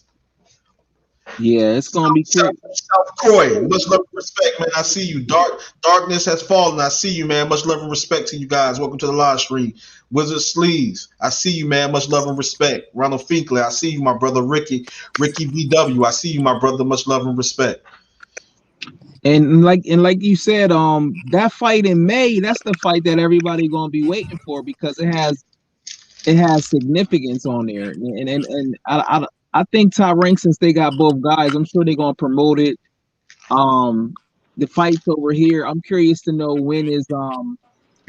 Yeah, it's gonna be quick. South Croy, much love and respect, man. I see you. Darkness has fallen. I see you, man. Much love and respect to you guys. Welcome to the live stream. Wizard Sleeves, I see you, man. Much love and respect. Ronald Finkley, I see you, my brother. Ricky VW, I see you, my brother. Much love and respect. And like you said, that fight in May, that's the fight that everybody gonna be waiting for because it has significance on there. And I think Top Rank, since they got both guys, I'm sure they're gonna promote it. The fights over here, I'm curious to know when is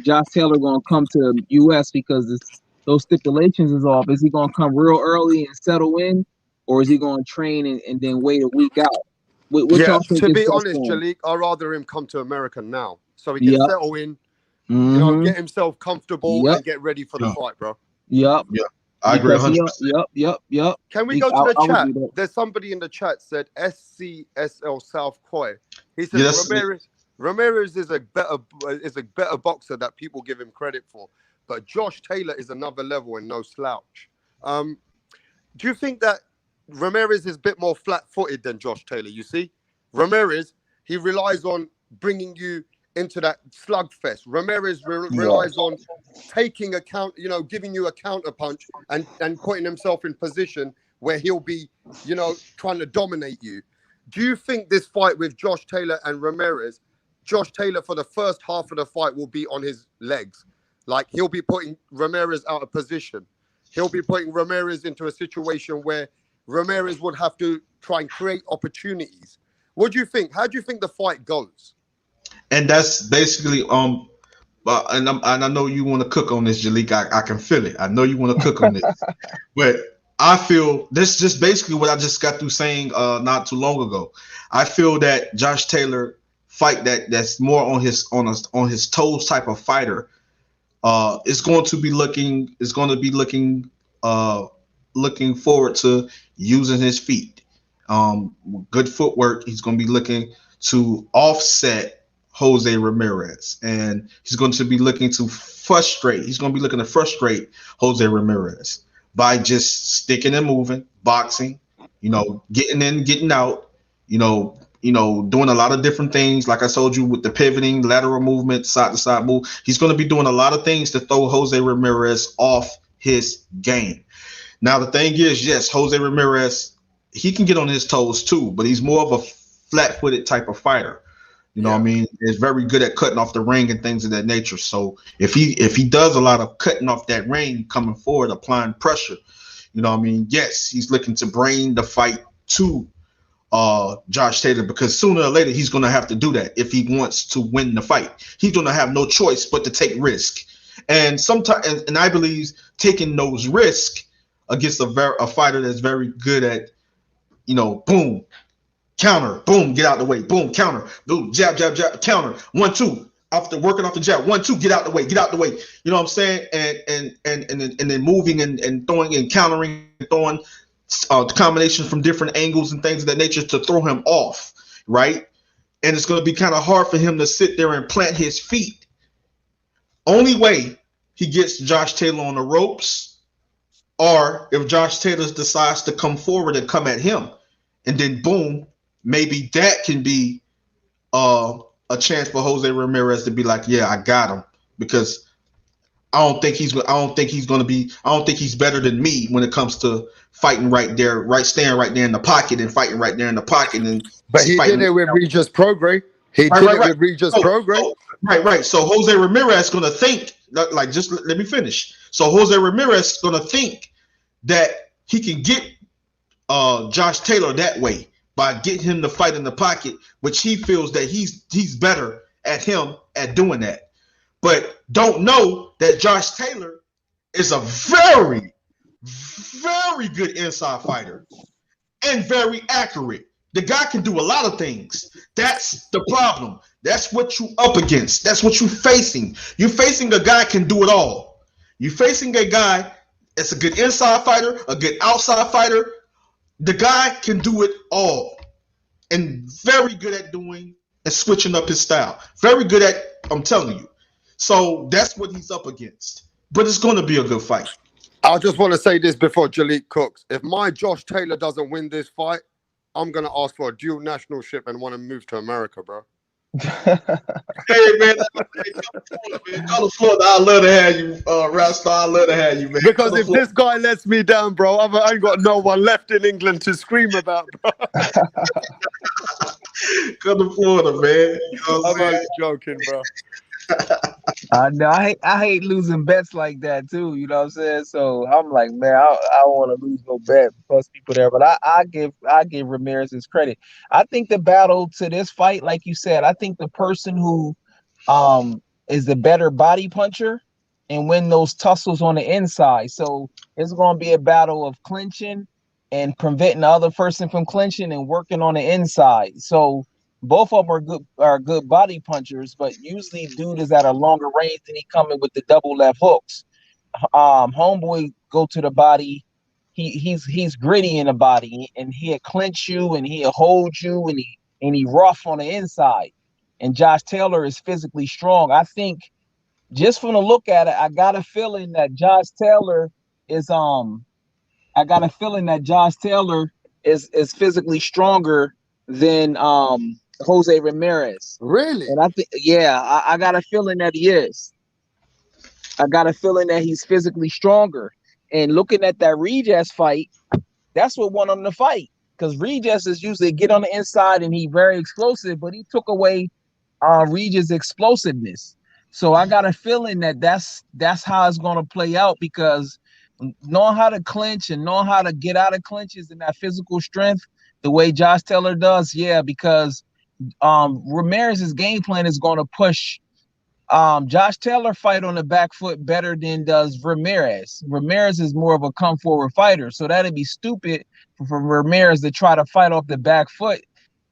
Josh Taylor gonna come to US because those stipulations is off. Is he gonna come real early and settle in, or is he gonna train and then wait a week out? What Yeah, y'all think to is be best honest, for him? Jalik, I'd rather him come to America now so he can Yep. settle in, Mm-hmm. get himself comfortable Yep. and get ready for the Yeah, fight, bro. Yep. yeah. I agree Because he 100%. yep. Can we go to the I would chat? do that. There's somebody in the chat said SCSL South Koi. He Yeah, says Ramirez is a better boxer that people give him credit for, but Josh Taylor is another level and no slouch. Um, do you think that Ramirez is a bit more flat-footed than Josh Taylor? You see, Ramirez, he relies on bringing you into that slugfest. Ramirez Yeah. relies on taking account, giving you a counter punch and putting himself in position where he'll be, trying to dominate you. Do you think this fight with Josh Taylor and Ramirez, Josh Taylor for the first half of the fight will be on his legs? Like he'll be putting Ramirez out of position. He'll be putting Ramirez into a situation where Ramirez would have to try and create opportunities. What do you think? How do you think the fight goes? And that's basically and I know you want to cook on this, Jalik. I can feel it. I know you want to cook on this, but I feel this just basically what I just got through saying not too long ago. I feel that Josh Taylor fight that's more on his toes type of fighter is going to be looking forward to using his feet. Good footwork. He's going to be looking to offset Jose Ramirez, and he's going to be looking to frustrate. He's going to be looking to frustrate Jose Ramirez by just sticking and moving, boxing, getting in, getting out, doing a lot of different things. Like I told you with the pivoting, lateral movement, side to side move, he's going to be doing a lot of things to throw Jose Ramirez off his game. Now the thing is, yes, Jose Ramirez, he can get on his toes too, but he's more of a flat-footed type of fighter. You know what I mean? Is very good at cutting off the ring and things of that nature. So if he does a lot of cutting off that ring, coming forward, applying pressure, you know what I mean? Yes, he's looking to bring the fight to Josh Taylor, because sooner or later he's going to have to do that if he wants to win the fight. He's going to have no choice but to take risk. And sometimes, and I believe taking those risks against a fighter that's very good at, boom, counter, boom, get out the way, boom, counter, boom, jab, jab, jab, counter, 1-2, after working off the jab, 1-2, get out the way, get out the way. You know what I'm saying? And then moving and throwing and countering, throwing combinations from different angles and things of that nature to throw him off, right? And it's going to be kind of hard for him to sit there and plant his feet. Only way he gets Josh Taylor on the ropes, or if Josh Taylor decides to come forward and come at him, and then boom, maybe that can be a chance for Jose Ramirez to be like, yeah, I got him, because I don't think he's better than me when it comes to fighting right there, staying right there in the pocket and fighting right there in the pocket. But he did it with Regis Prograis. With Regis Prograis. Right. So Jose Ramirez is going to think, like, just let me finish. So Jose Ramirez is going to think that he can get Josh Taylor that way by getting him to fight in the pocket, which he feels that he's better at him at doing that. But don't know that Josh Taylor is a very, very good inside fighter and very accurate. The guy can do a lot of things. That's the problem. That's what you up against. That's what you're facing. You're facing a guy can do it all. You're facing a guy that's a good inside fighter, a good outside fighter. The guy can do it all, and very good at doing and switching up his style. Very good at, I'm telling you. So that's what he's up against. But it's going to be a good fight. I just want to say this before Jalik cooks. If my Josh Taylor doesn't win this fight, I'm going to ask for a dual nationalship and want to move to America, bro. Hey, man. Call the Florida. I love to have you, Rastar. I love to have you, man. Because if this guy lets me down, bro, I ain't got no one left in England to scream about, bro. Come to Florida, man. You know I'm only joking, bro. No, I hate losing bets like that too. You know what I'm saying? So I'm like, man, I don't want to lose no bet plus people there. But I give Ramirez his credit. I think the battle to this fight, like you said, I think the person who is the better body puncher and win those tussles on the inside. So it's going to be a battle of clinching and preventing the other person from clinching and working on the inside. So both of them are good body punchers, but usually dude is at a longer range than he coming with the double left hooks. Homeboy go to the body. He's gritty in the body, and he'll clinch you, and he'll hold you, and he rough on the inside. And Josh Taylor is physically strong. I think just from the look at it, I got a feeling that Josh Taylor is physically stronger than Jose Ramirez. Really? And I think, yeah, I got a feeling that he is. I got a feeling that he's physically stronger. And looking at that Regis fight, that's what won him the fight. Because Regis is usually get on the inside and he very explosive, but he took away Regis' explosiveness. So I got a feeling that that's how it's going to play out, because knowing how to clinch and knowing how to get out of clinches and that physical strength, the way Josh Taylor does, yeah, because Ramirez's game plan is going to push Josh Taylor fight on the back foot better than does Ramirez. Ramirez is more of a come forward fighter, so that'd be stupid for Ramirez to try to fight off the back foot.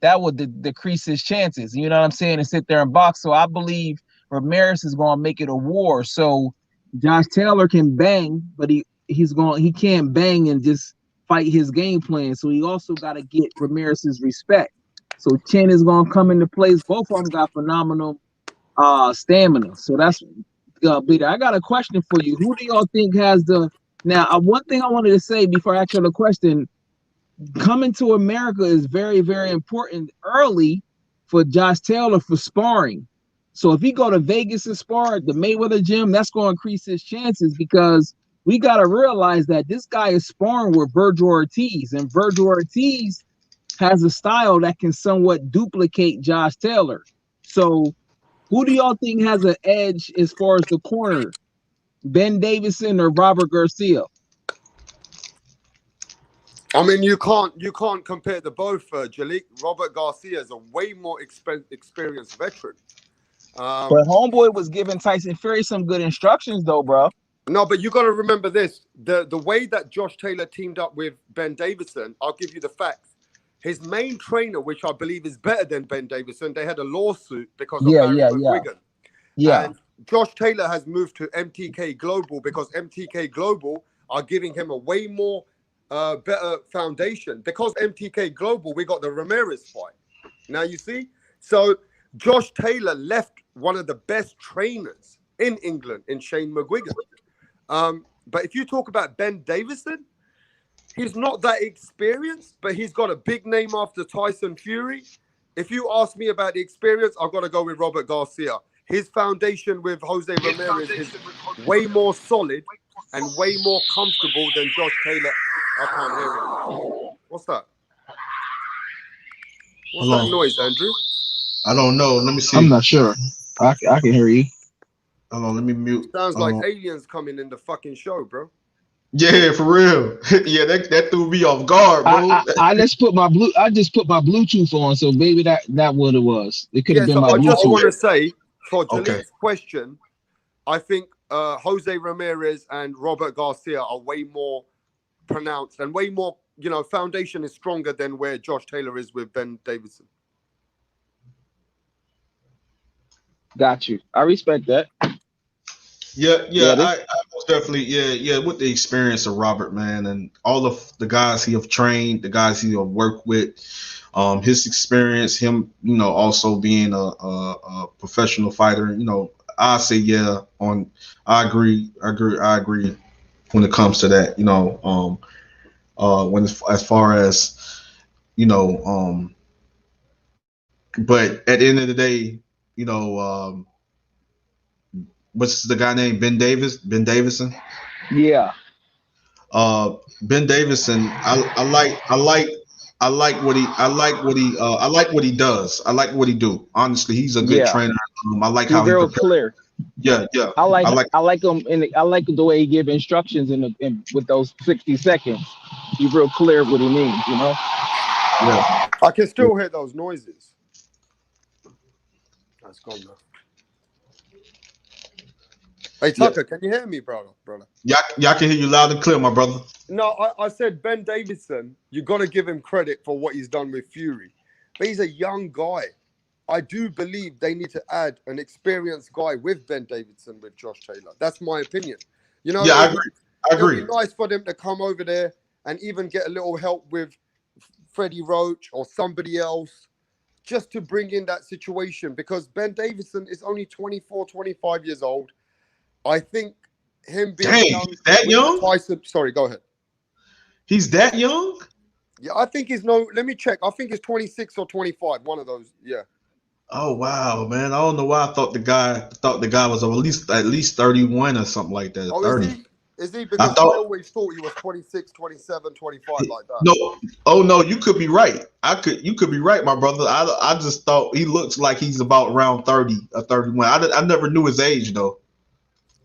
That would decrease his chances. You know what I'm saying? And sit there and box. So I believe Ramirez is going to make it a war. So Josh Taylor can bang, but he can't bang and just fight his game plan. So he also got to get Ramirez's respect. So chin is going to come into place. Both of them got phenomenal stamina. So that's beat. I got a question for you. Who do y'all think has the now? One thing I wanted to say before I ask you the question: coming to America is very, very important early for Josh Taylor for sparring. So if he go to Vegas and spar at the Mayweather gym, that's going to increase his chances, because we got to realize that this guy is sparring with Virgil Ortiz, and Virgil Ortiz has a style that can somewhat duplicate Josh Taylor. So who do y'all think has an edge as far as the corner? Ben Davison or Robert Garcia? I mean, you can't compare the both, Jalik. Robert Garcia is a way more experienced veteran. But homeboy was giving Tyson Fury some good instructions, though, bro. No, but you got to remember this: the way that Josh Taylor teamed up with Ben Davison. I'll give you the facts. His main trainer, which I believe is better than Ben Davison, they had a lawsuit because of Barry McGuigan. Yeah. And Josh Taylor has moved to MTK Global because MTK Global are giving him a way more better foundation. Because MTK Global, we got the Ramirez fight. Now you see? So Josh Taylor left one of the best trainers in England in Shane McGuigan. But if you talk about Ben Davison, he's not that experienced, but he's got a big name after Tyson Fury. If you ask me about the experience, I've got to go with Robert Garcia. His foundation with Jose Ramirez is way more solid and way more comfortable than Josh Taylor. I can't hear him. What's that? What's that noise, Andrew? I don't know. Let me see. I'm not sure. I can hear you. Hold on, let me mute. Sounds like aliens coming in the fucking show, bro. Yeah, for real. Yeah, that threw me off guard, bro. I just put my Bluetooth on, so maybe that what it was. It could have been my Bluetooth. I just want to say, for Jalik's question, I think Jose Ramirez and Robert Garcia are way more pronounced and way more, foundation is stronger than where Josh Taylor is with Ben Davison. Got you. I respect that. Yeah, I most definitely, with the experience of Robert, man, and all of the guys he have trained, the guys he have worked with, his experience, him, also being a professional fighter, I say I agree when it comes to that, when as far as, but at the end of the day, what's the guy named Ben Davison? Yeah. Ben Davison. I like what he does. I like what he do. Honestly, he's a good trainer. I like how he's real clear. Yeah. I like him, and I like the way he give instructions in with those 60 seconds. He's real clear what he means. Yeah. I can still hear those noises. That's gone now. Hey Yeah, Tucker, can you hear me, brother? Brother. y'all can hear you loud and clear, my brother. No, I said Ben Davison. You got to give him credit for what he's done with Fury, but he's a young guy. I do believe they need to add an experienced guy with Ben Davidson with Josh Taylor. That's my opinion. You know, Yeah, I agree. I it'll be agree. nice for them to come over there and even get a little help with Freddie Roach or somebody else just to bring in that situation because Ben Davison is only 24, 25 years old. I think him being Dang, young he's that with the young? Tyson. Sorry, go ahead. He's that young? Yeah, I think he's no. Let me check. I think he's 26 or 25. One of those. Yeah. Oh wow, man! I don't know why I thought the guy was at least 31 or something like that. Oh, is 30. he? Is he? I Because I thought always thought he was 26, 27, 25, like that. no. Oh no, you could be right. You could be right, my brother. I just thought he looks like he's about around 30 or 31. I never knew his age though.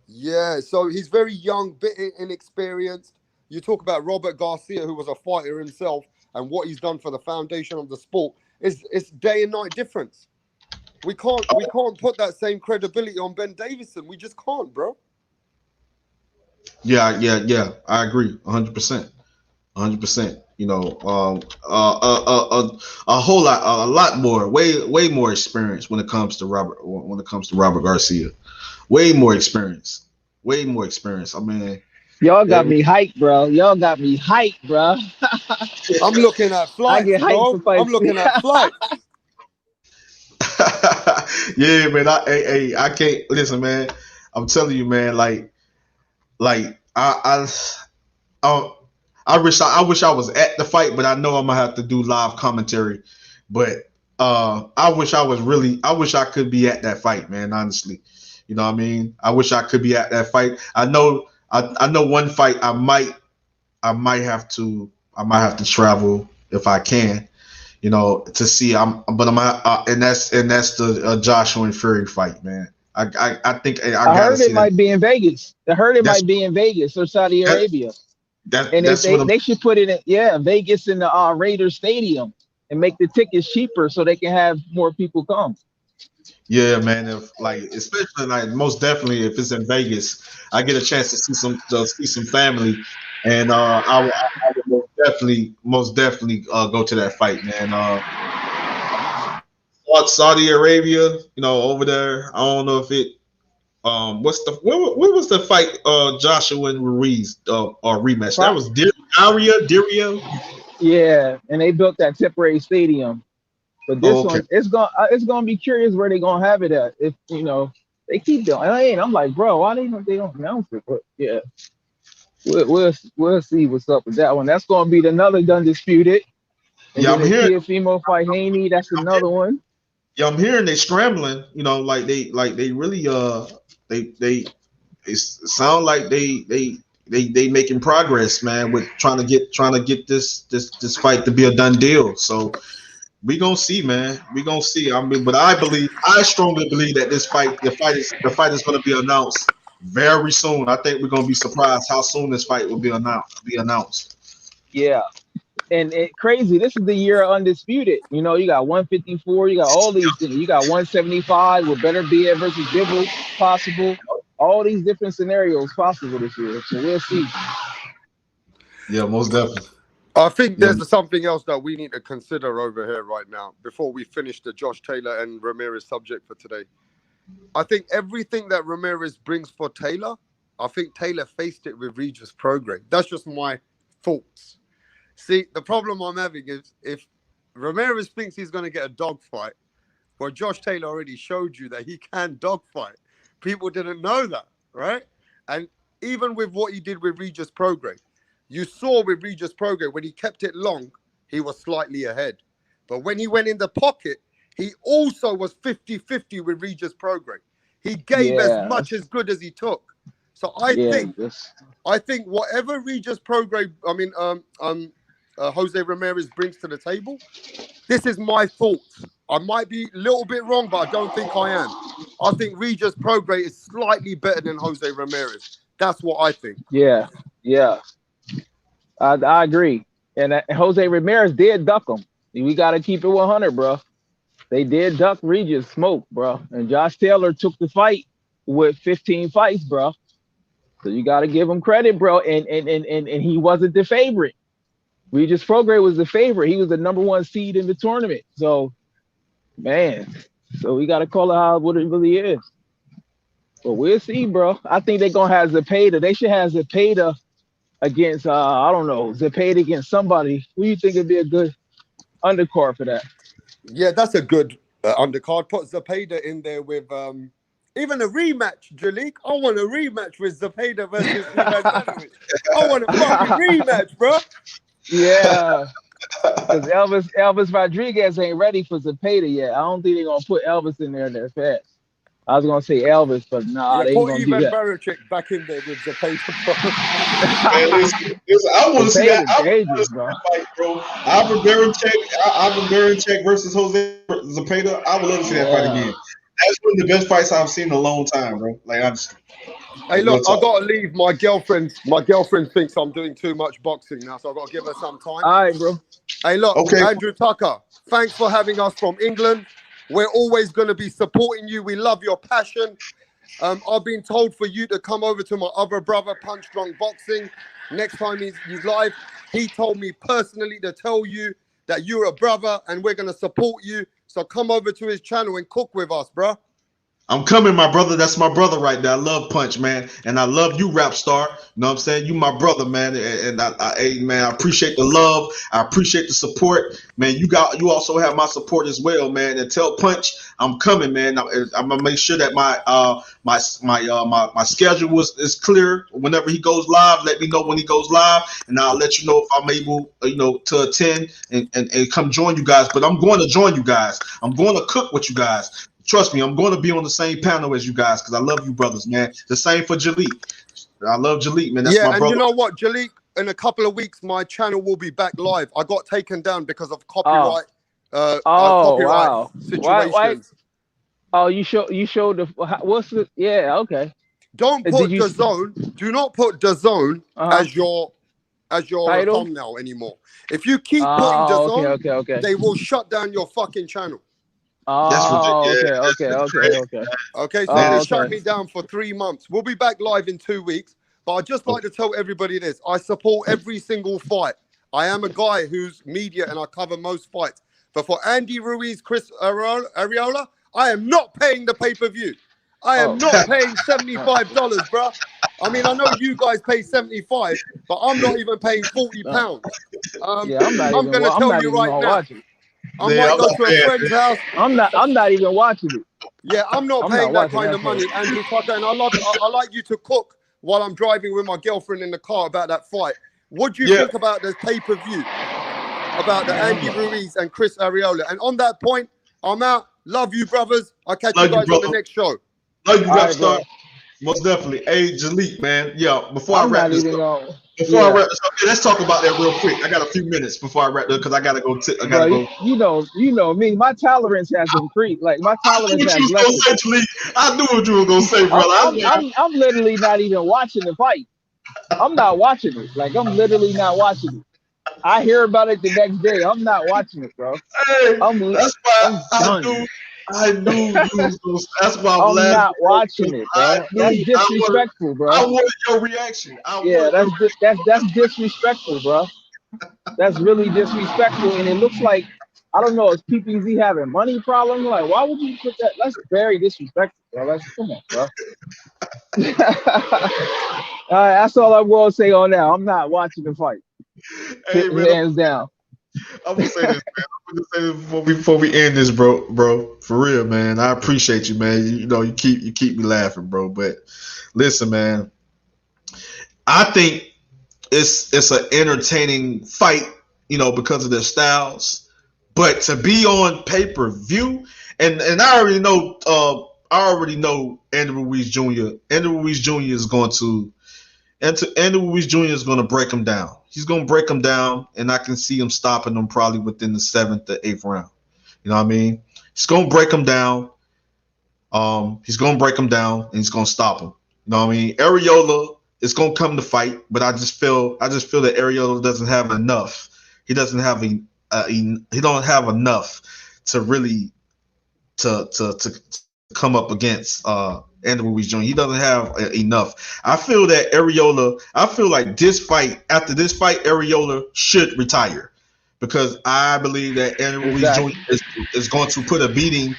Yeah. So he's very young, bit inexperienced. You talk about Robert Garcia, who was a fighter himself, and what he's done for the foundation of the sport. It's day and night difference. We can't put that same credibility on Ben Davison. We just can't, bro. Yeah. I agree, 100%, 100%. A whole lot, a lot more, way more experience when it comes to Robert Garcia. Way more experience. I mean, Y'all got it- me hyped, bro. Y'all got me hyped, bro. I'm looking at I flights, get hyped bro. for I'm fights. looking at flights. yeah, man. I can't listen, man. I'm telling you, man. Like I, I wish I was at the fight, but I know I'm gonna have to do live commentary. But I wish I could be at that fight, man. Honestly, you know what I mean. I wish I could be at that fight. I know one fight I might have to travel if I can, to see. And that's the Joshua and Fury fight, man. I think I I gotta heard it see that. might be in Vegas. I heard it That's might be in Vegas or Saudi that, Arabia. And if that's what I'm. they should put it in, yeah, Vegas in the Raiders Stadium and make the tickets cheaper so they can have more people come. Yeah, man. If like, especially like, most definitely if it's in Vegas, I get a chance to see some family, and I would most definitely go to that fight, man. Saudi Arabia, over there. I don't know if it. What was the fight? Joshua and Ruiz or rematch? That Pro- was Dario. Yeah, and they built that temporary stadium. But Oh, this okay. one, it's gonna be curious where they gonna have it at. If they keep doing, I'm like, bro, why they don't announce it? But yeah, we'll see what's up with that one. That's gonna be another undisputed, and Yeah, then I'm the hearing. Teofimo fight Haney. That's another one. Yeah, I'm hearing they scrambling. Like they really they sound like they making progress, man, with trying to get this fight to be a done deal. So we gonna see, man. We gonna see. I mean, but I strongly believe that the fight is gonna be announced very soon. I think we're gonna be surprised how soon this fight will be announced. Yeah, and crazy. This is the year of undisputed. You got 154. You got all these things. You got 175 with Better Bia versus Bibble possible. All these different scenarios possible this year. So we'll see. Yeah, most definitely. I think Yeah, there's something else that we need to consider over here right now before we finish the Josh Taylor and Ramirez subject for today. I think everything that Ramirez brings for Taylor, I think Taylor faced it with Regis Prograis. That's just my thoughts. See, the problem I'm having is if Ramirez thinks he's going to get a dogfight, well, Josh Taylor already showed you that he can dogfight. People didn't know that, right? And even with what he did with Regis Prograis, you saw with Regis Prograis, when he kept it long, he was slightly ahead. But when he went in the pocket, he also was 50-50 with Regis Prograis. He gave as Yeah, much as good as he took. So I yeah. think whatever Regis Prograis, Jose Ramirez brings to the table, this is my thoughts. I might be a little bit wrong, but I don't think I am. I think Regis Prograis is slightly better than Jose Ramirez. That's what I think. Yeah, yeah. I agree. And Jose Ramirez did duck him. We got to keep it 100, bro. They did duck Regis Smoke, bro. And Josh Taylor took the fight. with 15 fights, bro. So you got to give him credit, bro. And he wasn't the favorite. Regis Prograis was the favorite. He was the number one seed in the tournament. So, man, so we got to call it how what it really is. But we'll see, bro. I think they're gonna have Zepeda. They should have Zepeda against I don't know, Zepeda against somebody. Who you think would be a good undercard for that? Yeah, that's a good undercard. Put Zepeda in there with even a rematch, Jalik. I want a rematch with Zepeda versus Ivanovic. I want a fucking rematch, bro. Yeah. Because Elvis Rodriguez ain't ready for Zepeda yet. I don't think they're gonna put Elvis in there that fast. I was gonna say Elvis, but nah, Yeah, they ain't put gonna do Ivan that. Barichick back in there with Zepeda, bro. Man, listen, I want to see that. I want to Dangerous, see bro. that fight, bro. Ivan Barichick versus Jose Zepeda. I would love to see that fight Yeah. again. That's one of the best fights I've seen in a long time, bro. Like honestly, Hey, real look, I talk. gotta leave. My girlfriend thinks I'm doing too much boxing now, so I gotta give her some time. All right, bro. Hey, look, Okay, Andrew Tucker, thanks for having us from England. We're always going to be supporting you. We love your passion. I've been told for you to come over to my other brother, Punch Drunk Boxing, next time he's live. He told me personally to tell you that you're a brother and we're going to support you. So come over to his channel and cook with us, bro. I'm coming, my brother. That's my brother right there. I love Punch, man, and I love you, Rap Star. You know what I'm saying? You my brother, man, and hey, man, I appreciate the love. I appreciate the support, man. You also have my support as well, man. And tell Punch I'm coming, man. I'm gonna make sure that my schedule is clear. Whenever he goes live, let me know when he goes live, and I'll let you know if I'm able, to attend and come join you guys. But I'm going to join you guys. I'm going to cook with you guys. Trust me, I'm going to be on the same panel as you guys because I love you brothers, man. The same for Jalik. I love Jalik, man. That's Yeah, my and you brother. know what, Jalik? In a couple of weeks, my channel will be back live. I got taken down because of Oh, copyright, oh, copyright wow. Why? situations. Oh, you showed the what's the yeah, okay. Don't Did put you DAZN. Do not put DAZN uh-huh as your title? thumbnail anymore. If you keep putting Oh, DAZN, okay. they will shut down your fucking channel. That's ridiculous. Oh, Yeah, that's crazy, okay. Okay, so man. they Oh, shut okay. me down for 3 months. We'll be back live in 2 weeks. But I'd just like to tell everybody this. I support every single fight. I am a guy who's media and I cover most fights. But for Andy Ruiz, Chris Arreola, I am not paying the pay-per-view. I am Oh, not paying $75, bro. I mean, I know you guys pay 75, but I'm not even paying 40 uh, pounds. yeah, I'm going to I'm tell not you even right gonna now. watch it. I Man, might I'm go not to a paying. friend's house. I'm not even watching it. Yeah, I'm not I'm not paying that watching kind that of shit. money, Andrew Tucker. And I like you to cook while I'm driving with my girlfriend in the car about that fight. What do you Yeah, think about the pay-per-view? About the Andy Ruiz and Chris Arreola? And on that point, I'm out. Love you, brothers. I'll catch you love you, guys on the brother. next show. Love you, All Rap right, Star. bro. Most definitely. Hey, Jalik, man. Yeah, before I I'm wrap not this even up. gonna. Before I Yeah, wrap this up, let's talk about that real quick. I got a few minutes before I wrap this because I gotta go. I bro. gotta go. You know me. My tolerance has increased. Like my I knew tolerance what you has was gonna lessened. say, Jalik. I knew what you were gonna say, brother. I'm literally not even watching the fight. I'm not watching it. Like I'm literally not watching it. I hear about it the next day. I'm not watching it, bro. Hey, that's why I'm I done. knew. I knew you was gonna. That's why I'm I'm laughing, not bro. watching Because it, I bro. That's knew disrespectful, bro. I wanted your reaction. I Yeah, wanted your that's disrespectful, bro. That's really disrespectful, and it looks like I don't know. Is PPZ having money problems? Like, why would you put that? That's very disrespectful, bro. That's come on, bro. All right, that's all I'm gonna say on that. I'm not watching the fight. Hey man, Hands down. I'm gonna say this, man. I'm gonna say this before we end this, bro. For real, man. I appreciate you, man. You know, you keep me laughing, bro. But listen, man. I think it's an entertaining fight, because of their styles. But to be on pay-per-view, and I already know Andrew Ruiz Jr. Andrew Ruiz Jr. is going to Andrew Ruiz Jr. is going to break him down. He's going to break him down, and I can see him stopping him probably within the 7th or 8th round. You know what I mean? He's going to break him down. He's going to break him down, and he's going to stop him. You know what I mean? Areola is going to come to fight, but I just feel that Areola doesn't have enough. He doesn't have he don't have enough to really to come up against Andrew Ruiz Jr. He doesn't have enough. I feel that Areola. I feel like after this fight, Areola should retire because I believe that Andrew Ruiz Jr. is going to put a beating.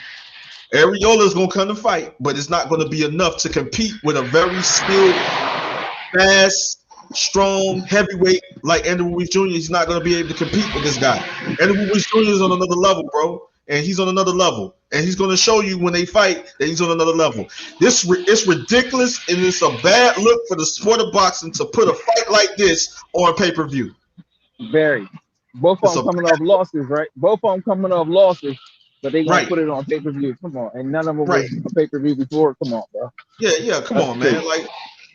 Areola is going to come to fight, but it's not going to be enough to compete with a very skilled, fast, strong heavyweight like Andrew Ruiz Jr. He's not going to be able to compete with this guy. Andrew Ruiz Jr. is on another level, bro, and he's on another level, and he's going to show you when they fight that he's on another level. It's ridiculous, and it's a bad look for the sport of boxing to put a fight like this on pay-per-view. Very. Both of them coming off losses, right? Both of them coming off losses, but they gonna put it on pay-per-view. Come on, and none of them was on pay-per-view before. Come on, bro. Yeah, come on, man.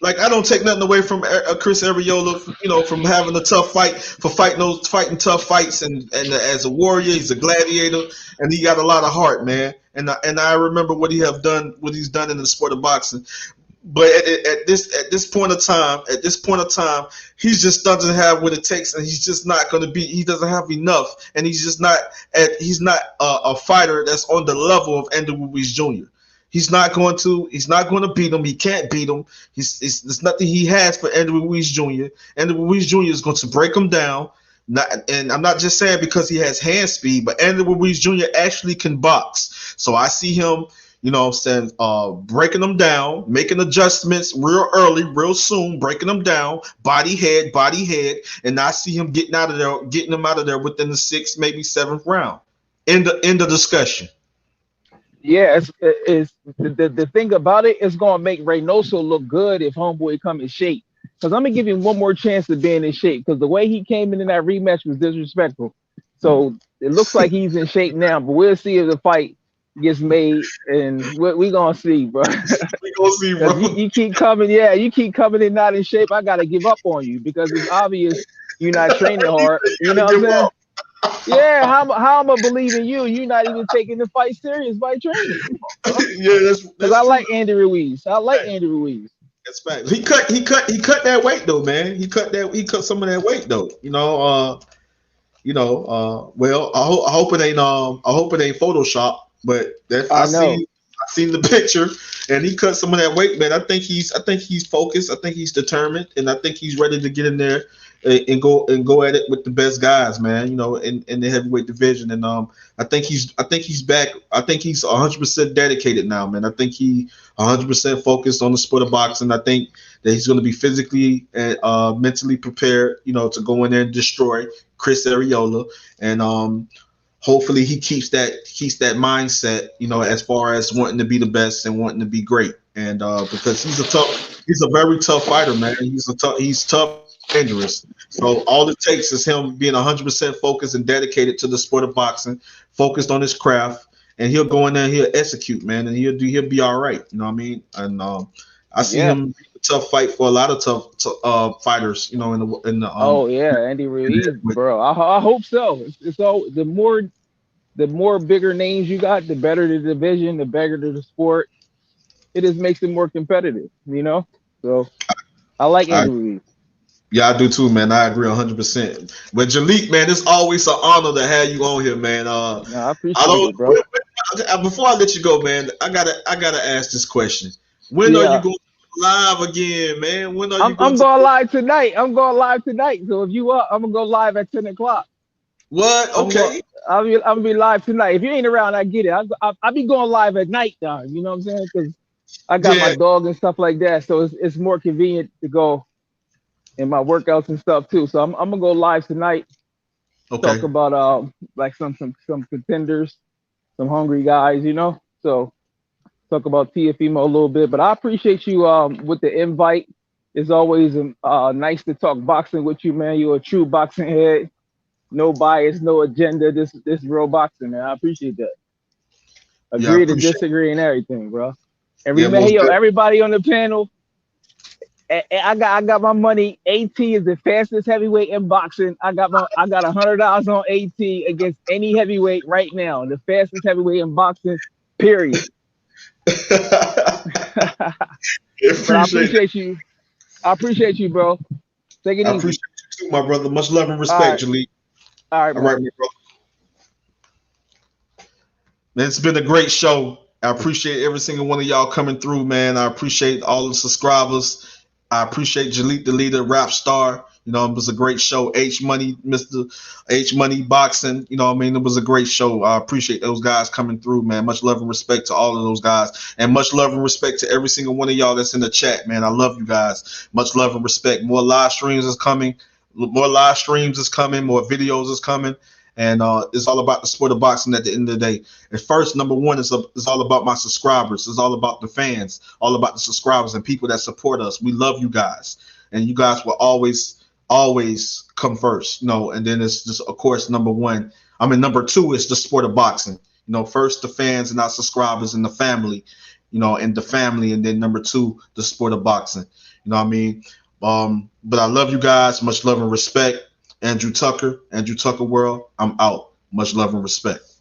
Like I don't take nothing away from Chris Areola, from having a tough fight, for fighting tough fights, and as a warrior, he's a gladiator, and he got a lot of heart, man. And I remember what he's done in the sport of boxing. But at this point of time, he just doesn't have what it takes, and he's just not going to be. He doesn't have enough, and he's just not. He's not a fighter that's on the level of Andrew Ruiz Jr. He's not going to beat him. He can't beat him. There's nothing he has for Andrew Ruiz Jr. Andrew Ruiz Jr. is going to break him down. And I'm not just saying because he has hand speed, but Andrew Ruiz Jr. actually can box. So I see him, breaking them down, making adjustments real early, real soon, breaking them down, body head, and I see him getting them out of there within the 6th, maybe 7th round. End of discussion. Yeah, it's the thing about it is going to make Reynoso look good if homeboy come in shape. Because I'm going to give him one more chance of being in shape. Because the way he came in that rematch was disrespectful. So it looks like he's in shape now. But we'll see if the fight gets made. And we're going to see, bro. We're going to see, bro. You keep coming. Yeah, you keep coming in not in shape. I got to give up on you. Because it's obvious you're not training hard. You know what I'm saying? Yeah, how am I believe in you? You're not even taking the fight serious by training. Yeah, that's because I like Andy Ruiz. Andy Ruiz. That's fact. He cut that weight though, man. He cut some of that weight though. Well, I hope it ain't Photoshop, but I seen the picture, and he cut some of that weight, man. I think he's focused. I think he's determined, and I think he's ready to get in there and go at it with the best guys, man. In the heavyweight division, and I think he's back. I think he's 100% dedicated now, man. I think he 100% focused on the sport of boxing. I think that he's going to be physically and mentally prepared, to go in there and destroy Chris Areola, and hopefully he keeps that mindset, as far as wanting to be the best and wanting to be great, and because he's a very tough fighter, man. He's tough. Dangerous. So all it takes is him being 100% focused and dedicated to the sport of boxing, focused on his craft, and he'll go in there and he'll execute, man, and he'll be all right. You know what I mean? And I see him a tough fight for a lot of tough fighters. In the Andy Ruiz, bro. I hope so. It's all the more bigger names you got, the better the division, the better the sport. It just makes it more competitive. So I like Andy Ruiz. Yeah, I do too, man. I agree 100%. But Jalik, man, it's always an honor to have you on here, man. I appreciate it, bro. Before I let you go, man, I gotta ask this question. When are you going live again, man? When are you I'm going live tonight. I'm going live tonight. So if you up, I'm gonna go live at 10 o'clock. What? Okay. I'm gonna be live tonight. If you ain't around, I get it. I'll be going live at night, though. You know what I'm saying? Because I got my dog and stuff like that, so it's more convenient to go. And my workouts and stuff too. So I'm gonna go live tonight. Okay. Talk about like some contenders, some hungry guys, So talk about TFMO a little bit. But I appreciate you with the invite. It's always nice to talk boxing with you, man. You're a true boxing head. No bias, no agenda. This real boxing, man. I appreciate that. Agree to disagree and everything, bro. And remember, everybody on the panel. I got my money. AT is the fastest heavyweight in boxing. I got $100 on AT against any heavyweight right now. The fastest heavyweight in boxing. Period. I appreciate you. I appreciate you, bro. Take it easy. I appreciate you too, my brother. Much love and respect, Jalik. All right, my brother. Man, it's been a great show. I appreciate every single one of y'all coming through, man. I appreciate all the subscribers. I appreciate Jalit the Leader, Rap Star. You know, it was a great show. H Money, Mr. H Money Boxing. You know what I mean? It was a great show. I appreciate those guys coming through, man. Much love and respect to all of those guys. And much love and respect to every single one of y'all that's in the chat, man. I love you guys. Much love and respect. More live streams is coming. More live streams is coming. More videos is coming. And it's all about the sport of boxing at the end of the day. And first, number one, is all about my subscribers. It's all about the fans, all about the subscribers and people that support us. We love you guys. And you guys will always come first. You know, and then it's just, of course, number one. I mean, number two is the sport of boxing. You know, first the fans and our subscribers and the family, you know, and the family. And then number two, the sport of boxing. You know what I mean? But I love you guys. Much love and respect. Andrew Tucker World. I'm out. Much love and respect.